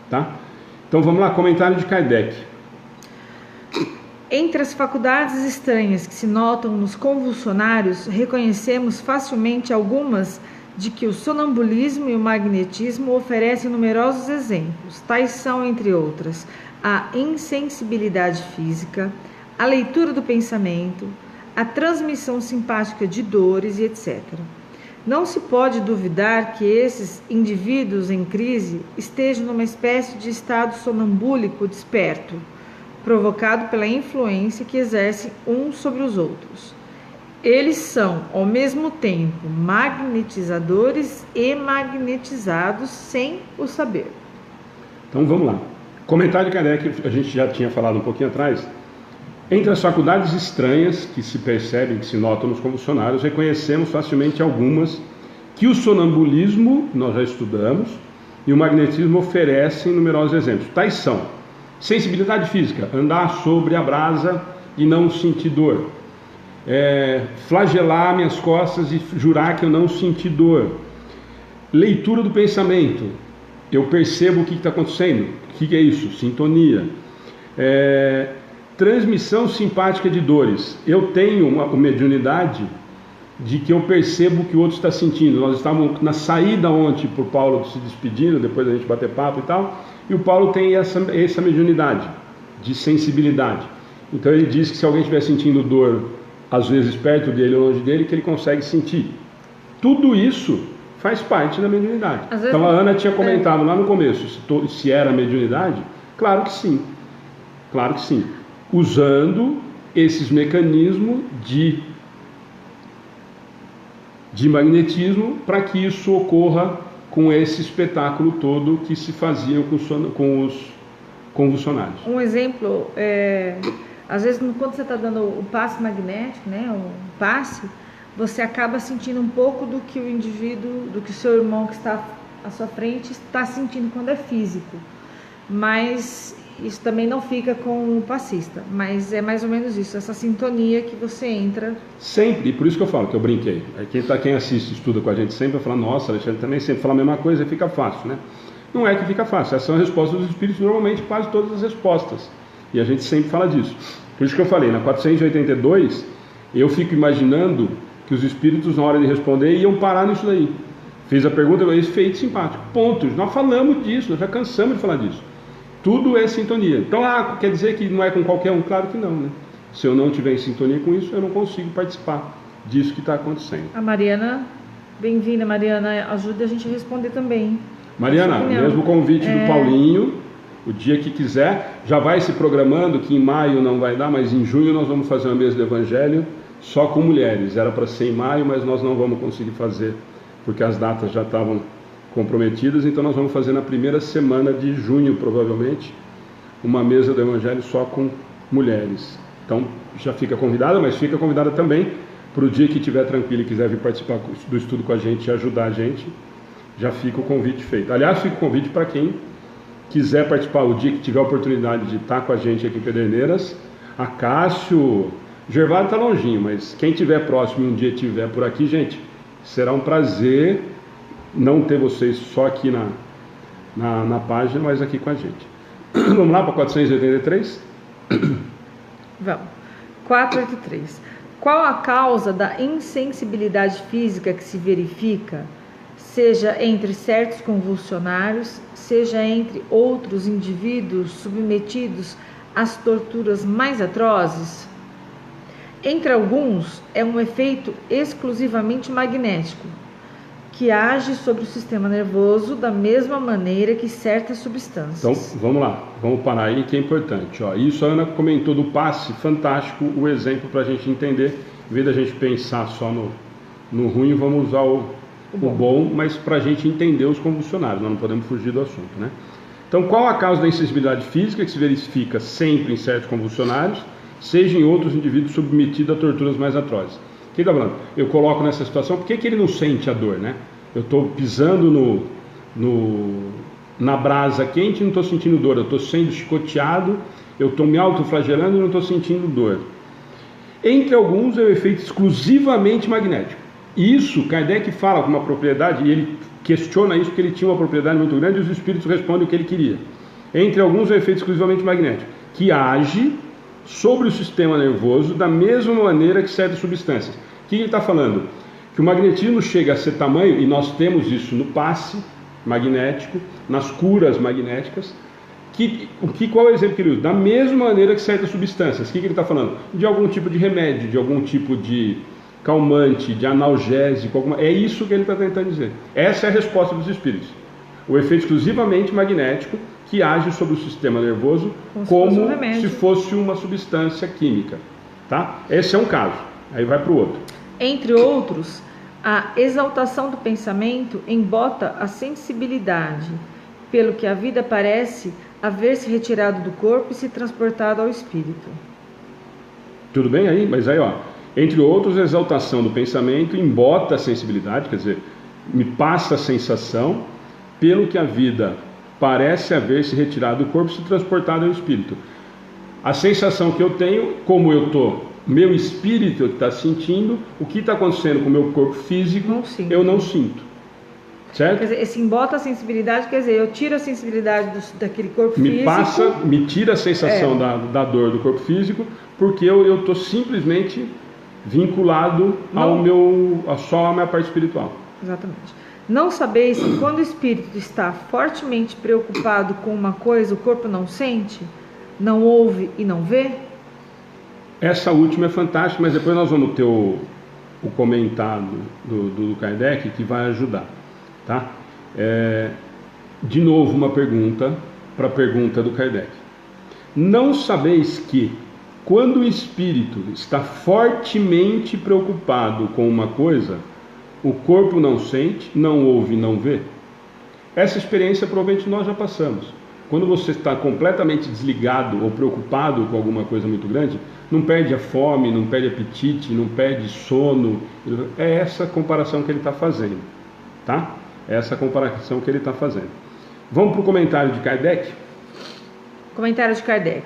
tá? Então vamos lá, comentário de Kardec. Entre as faculdades estranhas que se notam nos convulsionários, reconhecemos facilmente algumas de que o sonambulismo e o magnetismo oferecem numerosos exemplos. Tais são, entre outras, a insensibilidade física, a leitura do pensamento, a transmissão simpática de dores e etc. Não se pode duvidar que esses indivíduos em crise estejam numa espécie de estado sonambúlico desperto, provocado pela influência que exercem uns sobre os outros. Eles são, ao mesmo tempo, magnetizadores e magnetizados sem o saber. Então vamos lá. Comentário de Kardec, a gente já tinha falado um pouquinho atrás. Entre as faculdades estranhas que se percebem, que se notam nos convulsionários, reconhecemos facilmente algumas que o sonambulismo, nós já estudamos, e o magnetismo oferecem numerosos exemplos. Tais são: sensibilidade física, andar sobre a brasa e não sentir dor. Flagelar minhas costas e jurar que eu não senti dor. Leitura do pensamento, eu percebo o que está acontecendo. O que é isso? Sintonia. Transmissão simpática de dores, eu tenho uma mediunidade de que eu percebo o que o outro está sentindo. Nós estávamos na saída ontem por Paulo se despedindo, depois a gente bater papo e tal, e o Paulo tem essa mediunidade de sensibilidade. Então ele diz que se alguém estiver sentindo dor, às vezes perto dele ou longe dele, que ele consegue sentir. Tudo isso faz parte da mediunidade. Então a Ana tinha comentado lá no começo, se era mediunidade, claro que sim. Claro que sim. Usando esses mecanismos de magnetismo para que isso ocorra com esse espetáculo todo que se fazia com os convulsionários. Um exemplo, às vezes quando você está dando o passe magnético, né, o passe, você acaba sentindo um pouco do que o indivíduo, do que o seu irmão que está à sua frente está sentindo quando é físico. Mas isso também não fica com o passista, mas é mais ou menos isso, essa sintonia que você entra. Sempre, e por isso que eu falo, que eu brinquei. Quem assiste, estuda com a gente sempre, vai falar, nossa, Alexandre também sempre fala a mesma coisa e fica fácil, né? Não é que fica fácil, essas são as respostas dos espíritos, normalmente quase todas as respostas. E a gente sempre fala disso. Por isso que eu falei, na 482, eu fico imaginando que os espíritos, na hora de responder, iam parar nisso daí. Fez a pergunta, efeito simpático. Pontos. Nós falamos disso, nós já cansamos de falar disso. Tudo é sintonia. Então, quer dizer que não é com qualquer um? Claro que não, né? Se eu não tiver em sintonia com isso, eu não consigo participar disso que está acontecendo. A Mariana, bem-vinda, Mariana, ajuda a gente a responder também. Mariana, mesmo convite do Paulinho, o dia que quiser, já vai se programando, que em maio não vai dar, mas em junho nós vamos fazer uma mesa do Evangelho só com mulheres. Era para ser em maio, mas nós não vamos conseguir fazer, porque as datas já estavam comprometidas, então nós vamos fazer na primeira semana de junho, provavelmente, uma mesa do Evangelho só com mulheres. Então já fica convidada, mas fica convidada também para o dia que estiver tranquilo e quiser vir participar do estudo com a gente e ajudar a gente, já fica o convite feito. Aliás, fica o convite para quem quiser participar o dia que tiver a oportunidade de estar com a gente aqui em Pederneiras. A Cássio, Gervásio está longinho, mas quem estiver próximo e um dia estiver por aqui, gente, será um prazer não ter vocês só aqui na página, mas aqui com a gente. Vamos lá para 483? Vamos. 483. Qual a causa da insensibilidade física que se verifica, seja entre certos convulsionários, seja entre outros indivíduos submetidos às torturas mais atrozes? Entre alguns, é um efeito exclusivamente magnético, que age sobre o sistema nervoso da mesma maneira que certas substâncias. Então, vamos lá, vamos parar aí que é importante. Isso a Ana comentou do passe, fantástico o exemplo para a gente entender. Em vez da gente pensar só no ruim, vamos usar o bom, mas para a gente entender os convulsionários, nós não podemos fugir do assunto, né? Então, qual a causa da insensibilidade física que se verifica sempre em certos convulsionários, seja em outros indivíduos submetidos a torturas mais atrozes? O que ele está falando? Eu coloco nessa situação, por que ele não sente a dor, né? Eu estou pisando na brasa quente e não estou sentindo dor, eu estou sendo chicoteado, eu estou me autoflagelando e não estou sentindo dor. Entre alguns é o efeito exclusivamente magnético. Isso Kardec fala com uma propriedade, e ele questiona isso porque ele tinha uma propriedade muito grande e os espíritos respondem o que ele queria. Entre alguns é o efeito exclusivamente magnético, que age sobre o sistema nervoso da mesma maneira que certas substâncias. O que ele está falando? Que o magnetismo chega a ser tamanho, e nós temos isso no passe magnético, nas curas magnéticas, qual é o exemplo que ele usa? Da mesma maneira que certas substâncias. O que ele está falando? De algum tipo de remédio, de algum tipo de calmante, de analgésico, é isso que ele está tentando dizer. Essa é a resposta dos espíritos. O efeito exclusivamente magnético que age sobre o sistema nervoso como se fosse uma substância química. Tá? Esse é um caso. Aí vai para o outro. Entre outros, a exaltação do pensamento embota a sensibilidade, pelo que a vida parece haver-se retirado do corpo e se transportado ao espírito. Tudo bem aí? Mas aí, entre outros, a exaltação do pensamento embota a sensibilidade, quer dizer, me passa a sensação, pelo que a vida parece haver-se retirado do corpo e se transportado ao espírito. A sensação que eu tenho, como eu estou, meu espírito está sentindo, o que está acontecendo com o meu corpo físico, eu não sinto. Certo? Quer dizer, esse embota a sensibilidade, quer dizer, eu tiro a sensibilidade daquele corpo físico. Me tira a sensação da dor do corpo físico, porque eu estou simplesmente vinculado só à minha parte espiritual. Exatamente. Não sabeis que quando o espírito está fortemente preocupado com uma coisa, o corpo não sente, não ouve e não vê? Essa última é fantástica, mas depois nós vamos ter o comentário do Kardec que vai ajudar. Tá? De novo uma pergunta para a pergunta do Kardec. Não sabeis que quando o espírito está fortemente preocupado com uma coisa, o corpo não sente, não ouve, não vê? Essa experiência provavelmente nós já passamos. Quando você está completamente desligado ou preocupado com alguma coisa muito grande, não perde a fome, não perde apetite, não perde sono. É essa comparação que ele está fazendo, tá? Essa comparação que ele está fazendo. Vamos para o comentário de Kardec? Comentário de Kardec.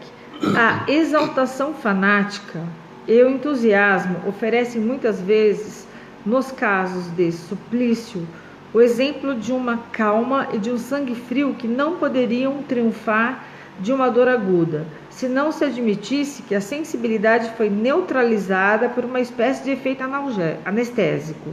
A exaltação fanática e o entusiasmo oferecem muitas vezes, nos casos de suplício, o exemplo de uma calma e de um sangue frio que não poderiam triunfar de uma dor aguda, se não se admitisse que a sensibilidade foi neutralizada por uma espécie de efeito anestésico.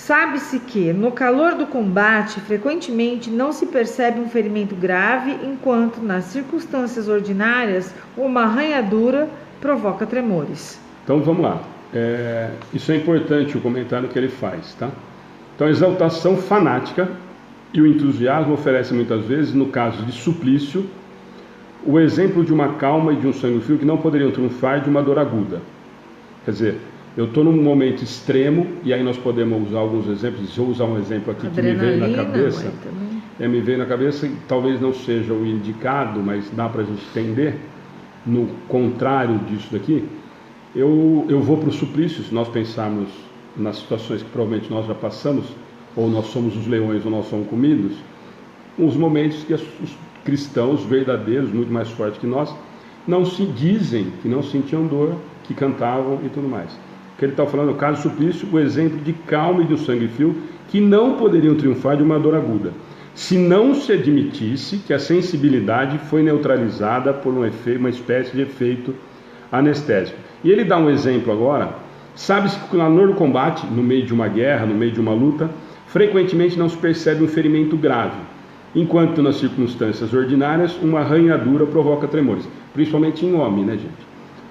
Sabe-se que, no calor do combate, frequentemente não se percebe um ferimento grave, enquanto, nas circunstâncias ordinárias, uma arranhadura provoca tremores. Então, vamos lá. Isso é importante, o comentário que ele faz, tá? Então, a exaltação fanática e o entusiasmo oferecem muitas vezes, no caso de suplício, o exemplo de uma calma e de um sangue frio que não poderiam triunfar de uma dor aguda. Quer dizer, eu estou num momento extremo, e aí nós podemos usar alguns exemplos. Se eu usar um exemplo aqui que me veio na cabeça, me veio na cabeça, e talvez não seja o indicado, mas dá para a gente entender, no contrário disso daqui, eu vou para o suplício. Se nós pensarmos nas situações que provavelmente nós já passamos, ou nós somos os leões ou nós somos comidos, os momentos que os cristãos verdadeiros, muito mais fortes que nós, não se dizem que não sentiam dor, que cantavam e tudo mais. O que ele está falando, no caso do suplício, o exemplo de calma e do sangue frio, que não poderiam triunfar de uma dor aguda, se não se admitisse que a sensibilidade foi neutralizada por uma espécie de efeito anestésico. E ele dá um exemplo agora. Sabe-se que na dor do combate, no meio de uma guerra, no meio de uma luta, frequentemente não se percebe um ferimento grave, enquanto nas circunstâncias ordinárias uma arranhadura provoca tremores, principalmente em homem, né, gente?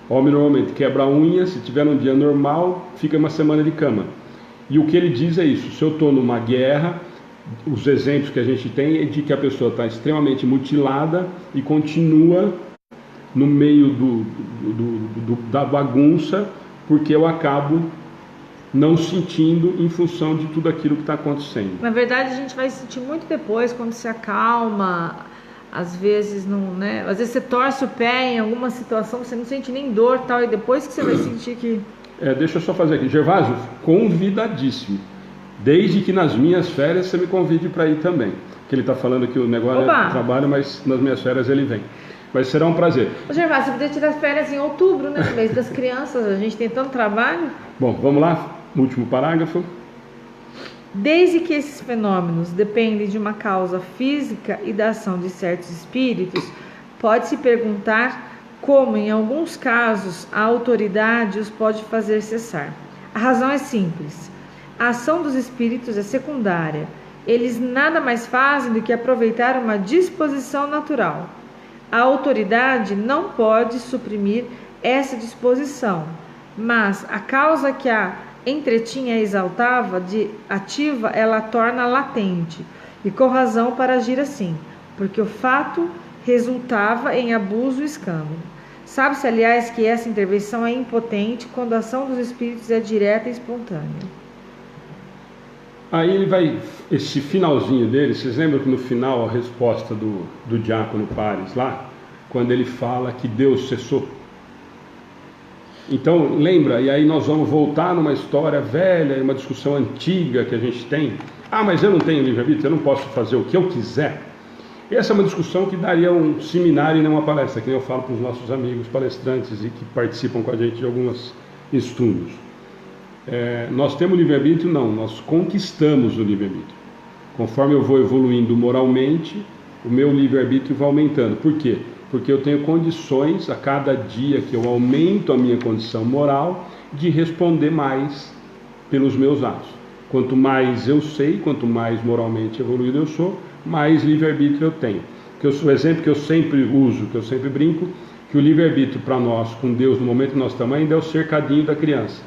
Homem normalmente quebra a unha, se tiver um dia normal, fica uma semana de cama. E o que ele diz é isso: se eu estou numa guerra, os exemplos que a gente tem é de que a pessoa está extremamente mutilada e continua no meio da bagunça, porque eu acabo não sentindo em função de tudo aquilo que está acontecendo. Na verdade, a gente vai sentir muito depois, quando se acalma. Às vezes não, né? Às vezes você torce o pé em alguma situação, você não sente nem dor, tal, e depois que você vai sentir que... Deixa eu só fazer aqui. Gervásio, convidadíssimo. Desde que nas minhas férias você me convide para ir também. Que ele está falando que o negócio é trabalho, mas nas minhas férias ele vem. Mas será um prazer. Ô, Gervásio, você podia tirar as férias em outubro, né? No mês das crianças, a gente tem tanto trabalho. Bom, vamos lá. Último parágrafo. Desde que esses fenômenos dependem de uma causa física e da ação de certos espíritos, pode-se perguntar como, em alguns casos, a autoridade os pode fazer cessar. A razão é simples. A ação dos espíritos é secundária. Eles nada mais fazem do que aproveitar uma disposição natural. A autoridade não pode suprimir essa disposição, mas a causa que a entretinha exaltava de ativa, ela torna latente, e com razão para agir assim, porque o fato resultava em abuso e escândalo. Sabe-se, aliás, que essa intervenção é impotente quando a ação dos espíritos é direta e espontânea. Aí ele vai, esse finalzinho dele, vocês lembram que no final a resposta do diácono Pares lá, quando ele fala que Deus cessou? Então, lembra, e aí nós vamos voltar numa história velha, uma discussão antiga que a gente tem. Ah, mas eu não tenho livre-arbítrio, eu não posso fazer o que eu quiser. E essa é uma discussão que daria um seminário e não uma palestra, que eu falo para os nossos amigos palestrantes e que participam com a gente de alguns estudos. Nós temos livre-arbítrio? Não, nós conquistamos o livre-arbítrio. Conforme eu vou evoluindo moralmente, o meu livre-arbítrio vai aumentando. Por quê? Porque eu tenho condições, a cada dia que eu aumento a minha condição moral, de responder mais pelos meus atos. Quanto mais eu sei, quanto mais moralmente evoluído eu sou, mais livre-arbítrio eu tenho. O exemplo que eu sempre uso, que eu sempre brinco, que o livre-arbítrio para nós, com Deus, no momento que nós estamos ainda, é o cercadinho da criança.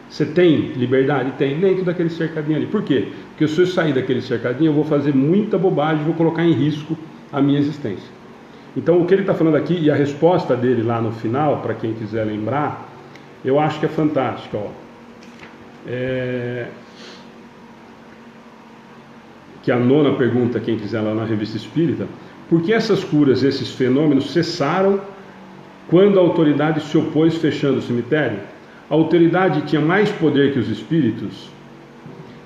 Você tem liberdade? Tem, dentro daquele cercadinho ali. Por quê? Porque se eu sair daquele cercadinho, eu vou fazer muita bobagem, vou colocar em risco a minha existência. Então, o que ele está falando aqui, e a resposta dele lá no final, para quem quiser lembrar, eu acho que é fantástica. Que a 9ª pergunta, quem quiser lá na Revista Espírita: por que essas curas, esses fenômenos cessaram quando a autoridade se opôs fechando o cemitério? A autoridade tinha mais poder que os espíritos?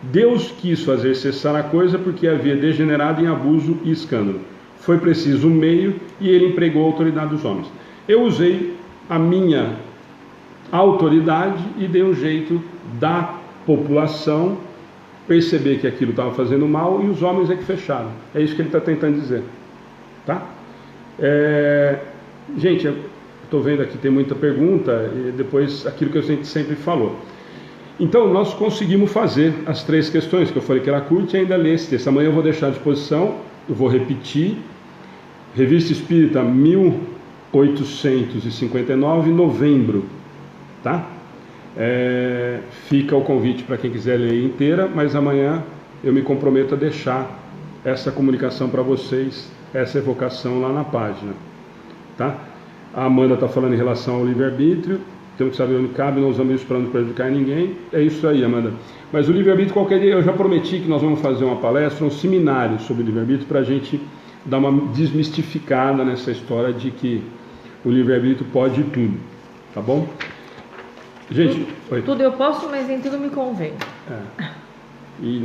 Deus quis fazer cessar a coisa porque havia degenerado em abuso e escândalo. Foi preciso um meio e ele empregou a autoridade dos homens. Eu usei a minha autoridade e dei um jeito da população perceber que aquilo estava fazendo mal, e os homens é que fecharam. É isso que ele está tentando dizer. Tá? Gente, eu estou vendo aqui, tem muita pergunta, e depois aquilo que a gente sempre falou. Então, nós conseguimos fazer as 3 questões que eu falei que era curta e ainda ler esse texto. Amanhã eu vou deixar à disposição, eu vou repetir. Revista Espírita, 1859, novembro, tá? Fica o convite para quem quiser ler inteira, mas amanhã eu me comprometo a deixar essa comunicação para vocês, essa evocação lá na página, tá? A Amanda está falando em relação ao livre-arbítrio. Temos que saber onde cabe, não usamos isso para não prejudicar ninguém. É isso aí, Amanda. Mas o livre-arbítrio, qualquer dia, eu já prometi que nós vamos fazer uma palestra, um seminário sobre o livre-arbítrio, para a gente dar uma desmistificada nessa história de que o livre-arbítrio pode tudo. Tá bom? Gente, tudo eu posso, mas em tudo me convém. E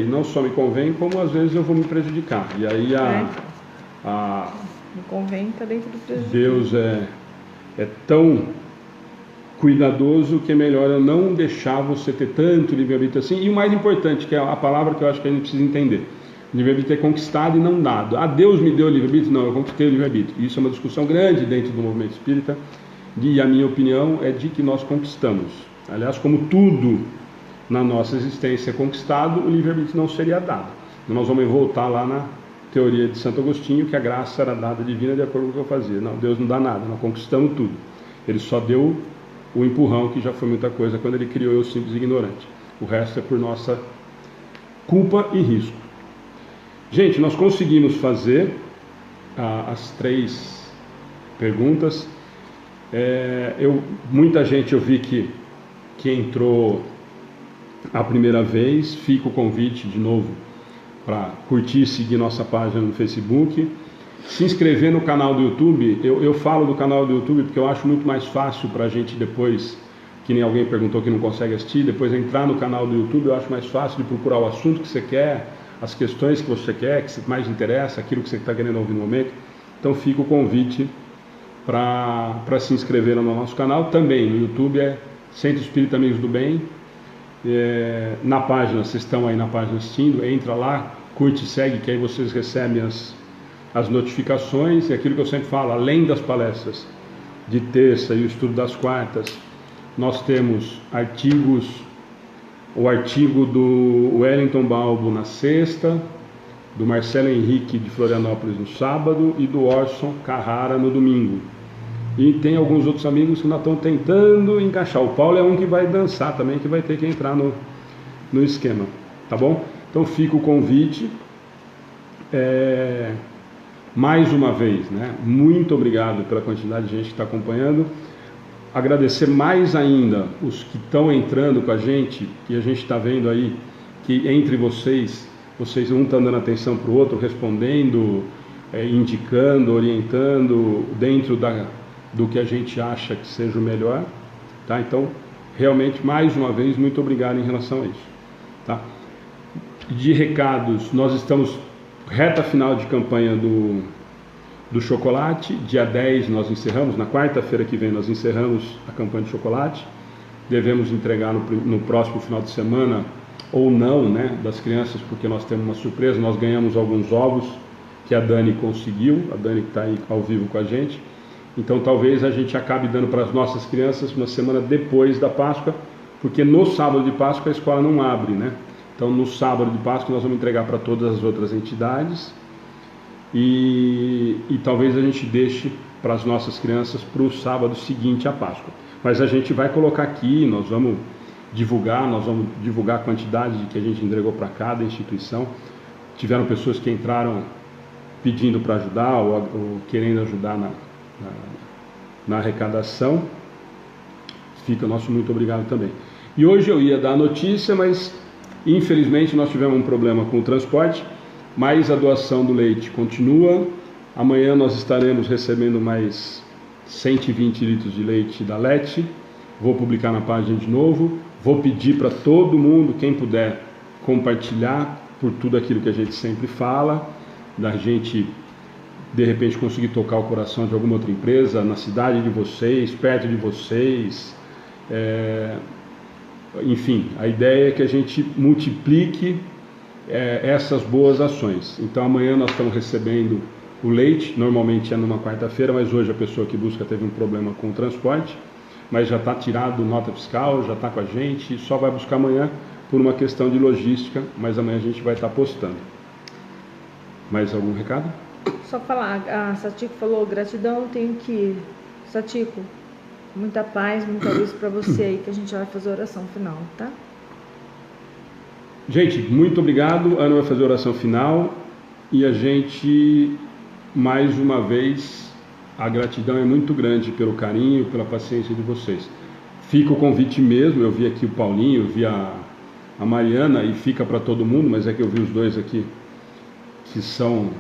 não só me convém, como às vezes eu vou me prejudicar. E aí me convém está dentro do prejuízo. Deus é tão cuidadoso que é melhor eu não deixar você ter tanto livre-arbítrio assim. E o mais importante, que é a palavra que eu acho que a gente precisa entender: livre-arbítrio é conquistado e não dado. Deus me deu livre-arbítrio? Não, eu conquistei o livre-arbítrio. Isso é uma discussão grande dentro do movimento espírita, e a minha opinião é de que nós conquistamos. Aliás, como tudo na nossa existência é conquistado, o livre-arbítrio não seria dado. Nós vamos voltar lá na teoria de Santo Agostinho, que a graça era dada divina de acordo com o que eu fazia. Não, Deus não dá nada, nós conquistamos tudo. Ele só deu o empurrão, que já foi muita coisa, quando ele criou eu simples ignorante. O resto é por nossa culpa e risco. Gente, nós conseguimos fazer as 3 perguntas. Muita gente eu vi que entrou a primeira vez. Fica o convite de novo para curtir e seguir nossa página no Facebook, se inscrever no canal do YouTube. Eu falo do canal do YouTube porque eu acho muito mais fácil para a gente depois, que nem alguém perguntou que não consegue assistir, depois entrar no canal do YouTube. Eu acho mais fácil de procurar o assunto que você quer, as questões que você quer, que mais interessa, aquilo que você está querendo ouvir no momento. Então fica o convite para se inscrever no nosso canal. Também no YouTube é Centro Espírita Amigos do Bem. Na página, vocês estão aí na página assistindo, entra lá, curte e segue, que aí vocês recebem as notificações. E aquilo que eu sempre falo, além das palestras de terça e o estudo das quartas, nós temos o artigo do Wellington Balbo na sexta, do Marcelo Henrique de Florianópolis no sábado e do Orson Carrara no domingo. E tem alguns outros amigos que ainda estão tentando encaixar. O Paulo é um que vai dançar também, que vai ter que entrar no esquema, tá bom? Então fica o convite. Mais uma vez, né? Muito obrigado pela quantidade de gente que está acompanhando. Agradecer mais ainda os que estão entrando com a gente, e a gente está vendo aí que entre vocês um está dando atenção para o outro, respondendo, indicando, orientando, dentro do que a gente acha que seja o melhor, tá? Então, realmente, mais uma vez, muito obrigado em relação a isso, tá? De recados, nós estamos reta final de campanha do chocolate. Dia 10 nós encerramos, na quarta-feira que vem nós encerramos a campanha de chocolate. Devemos entregar no próximo final de semana, ou não, né, das crianças, porque nós temos uma surpresa. Nós ganhamos alguns ovos que a Dani conseguiu, a Dani que está aí ao vivo com a gente. Então talvez a gente acabe dando para as nossas crianças uma semana depois da Páscoa, porque no sábado de Páscoa a escola não abre, né? Então no sábado de Páscoa nós vamos entregar para todas as outras entidades e talvez a gente deixe para as nossas crianças para o sábado seguinte à Páscoa. Mas a gente vai colocar aqui, nós vamos divulgar a quantidade que a gente entregou para cada instituição. Tiveram pessoas que entraram pedindo para ajudar ou querendo ajudar na arrecadação. Fica nosso muito obrigado também. E hoje eu ia dar a notícia, mas infelizmente nós tivemos um problema com o transporte, mas a doação do leite continua. Amanhã nós estaremos recebendo mais 120 litros de leite da Lete. Vou publicar na página de novo. Vou pedir para todo mundo, quem puder, compartilhar por tudo aquilo que a gente sempre fala, da gente de repente conseguir tocar o coração de alguma outra empresa na cidade de vocês, perto de vocês. Enfim, a ideia é que a gente multiplique essas boas ações. Então amanhã nós estamos recebendo o leite, normalmente é numa quarta-feira, mas hoje a pessoa que busca teve um problema com o transporte. mas já está tirado nota fiscal, já está com a gente, só vai buscar amanhã por uma questão de logística, mas amanhã a gente vai estar postando. Mais algum recado? Só falar, a Satiko falou, gratidão, tenho que ir. Satiko, muita paz, muita luz para você aí, que a gente vai fazer a oração final, tá? Gente, muito obrigado. A Ana vai fazer a oração final e a gente, mais uma vez, a gratidão é muito grande pelo carinho, pela paciência de vocês. Fica o convite mesmo, eu vi aqui o Paulinho, eu vi a Mariana e fica para todo mundo, mas é que eu vi os dois aqui que são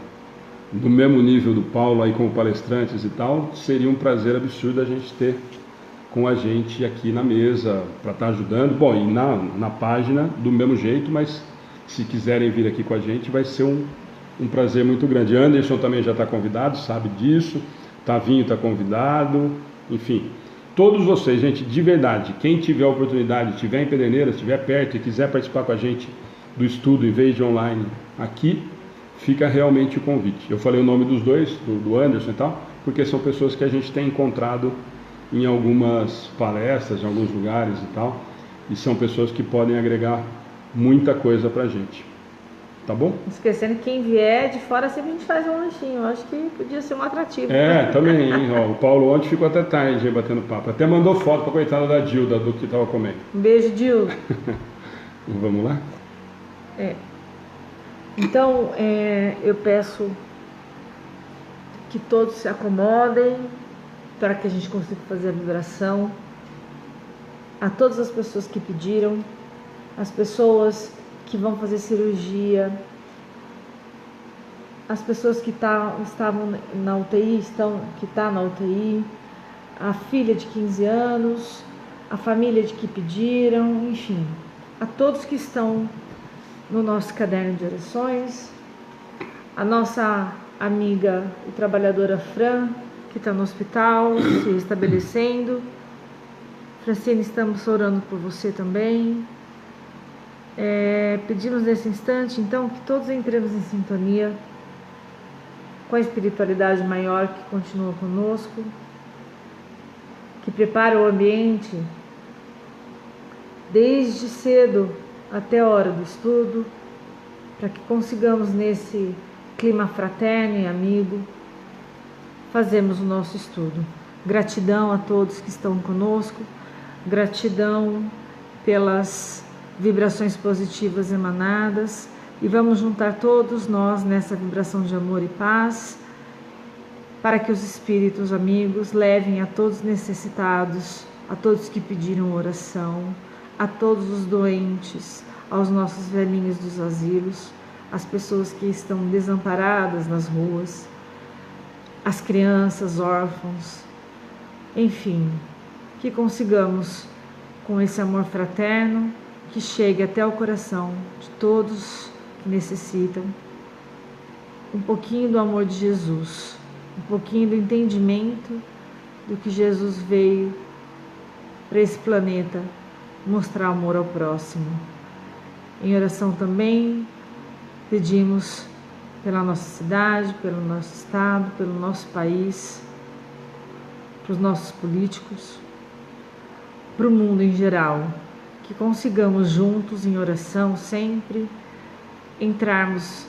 do mesmo nível do Paulo aí como palestrantes e tal. Seria um prazer absurdo a gente ter com a gente aqui na mesa para estar ajudando. Bom, e na página do mesmo jeito, mas se quiserem vir aqui com a gente vai ser um prazer muito grande. Anderson também já está convidado, sabe disso. Tavinho está convidado, enfim. Todos vocês, gente, de verdade, quem tiver a oportunidade, estiver em Pederneiras, estiver perto e quiser participar com a gente do estudo em vez de online aqui, fica realmente o convite. Eu falei o nome dos dois, do Anderson e tal, porque são pessoas que a gente tem encontrado em algumas palestras, em alguns lugares e tal, e são pessoas que podem agregar muita coisa pra gente. Tá bom? Esquecendo que quem vier de fora sempre a gente faz um lanchinho. Eu acho que podia ser um atrativo. Também, hein? Ó, o Paulo ontem ficou até tarde aí batendo papo. Até mandou foto pra coitada da Dilda do que tava comendo. Um beijo, Dilda. Vamos lá? Então, eu peço que todos se acomodem para que a gente consiga fazer a vibração. A todas as pessoas que pediram, as pessoas que vão fazer cirurgia, as pessoas que estavam na UTI, que está na UTI, a filha de 15 anos, a família de que pediram, enfim, a todos que estão no nosso caderno de orações, a nossa amiga e trabalhadora Fran, que está no hospital, se estabelecendo. Francine, estamos orando por você também. Pedimos nesse instante, então, que todos entremos em sintonia com a espiritualidade maior que continua conosco, que prepara o ambiente desde cedo até a hora do estudo, para que consigamos nesse clima fraterno e amigo fazermos o nosso estudo. Gratidão a todos que estão conosco, gratidão pelas vibrações positivas emanadas, e vamos juntar todos nós nessa vibração de amor e paz, para que os espíritos amigos levem a todos necessitados, a todos que pediram oração, a todos os doentes, aos nossos velhinhos dos asilos, as pessoas que estão desamparadas nas ruas, as crianças, órfãos, enfim, que consigamos, com esse amor fraterno, que chegue até o coração de todos que necessitam, um pouquinho do amor de Jesus, um pouquinho do entendimento do que Jesus veio para esse planeta mostrar amor ao próximo. Em oração também pedimos pela nossa cidade, pelo nosso estado, pelo nosso país, para os nossos políticos, para o mundo em geral, que consigamos juntos em oração sempre entrarmos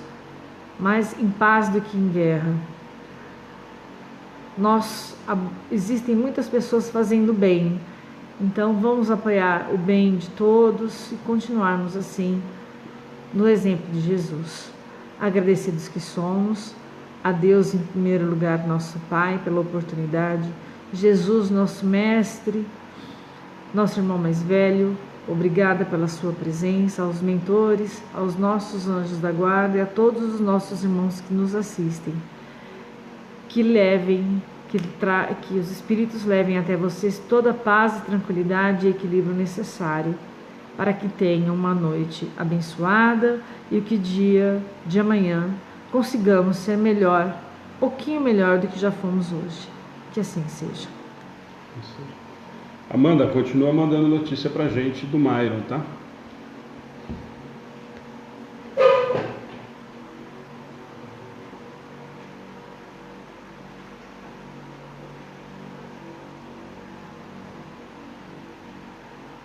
mais em paz do que em guerra. Existem muitas pessoas fazendo bem, então vamos apoiar o bem de todos e continuarmos assim no exemplo de Jesus. Agradecidos que somos, a Deus em primeiro lugar, nosso Pai, pela oportunidade, Jesus, nosso Mestre, nosso irmão mais velho, obrigada pela sua presença, aos mentores, aos nossos anjos da guarda e a todos os nossos irmãos que nos assistem. Que os Espíritos levem até vocês toda a paz e tranquilidade e equilíbrio necessário para que tenham uma noite abençoada e que dia de amanhã consigamos ser melhor, pouquinho melhor do que já fomos hoje. Que assim seja. Amanda, continua mandando notícia pra gente do Myron, tá?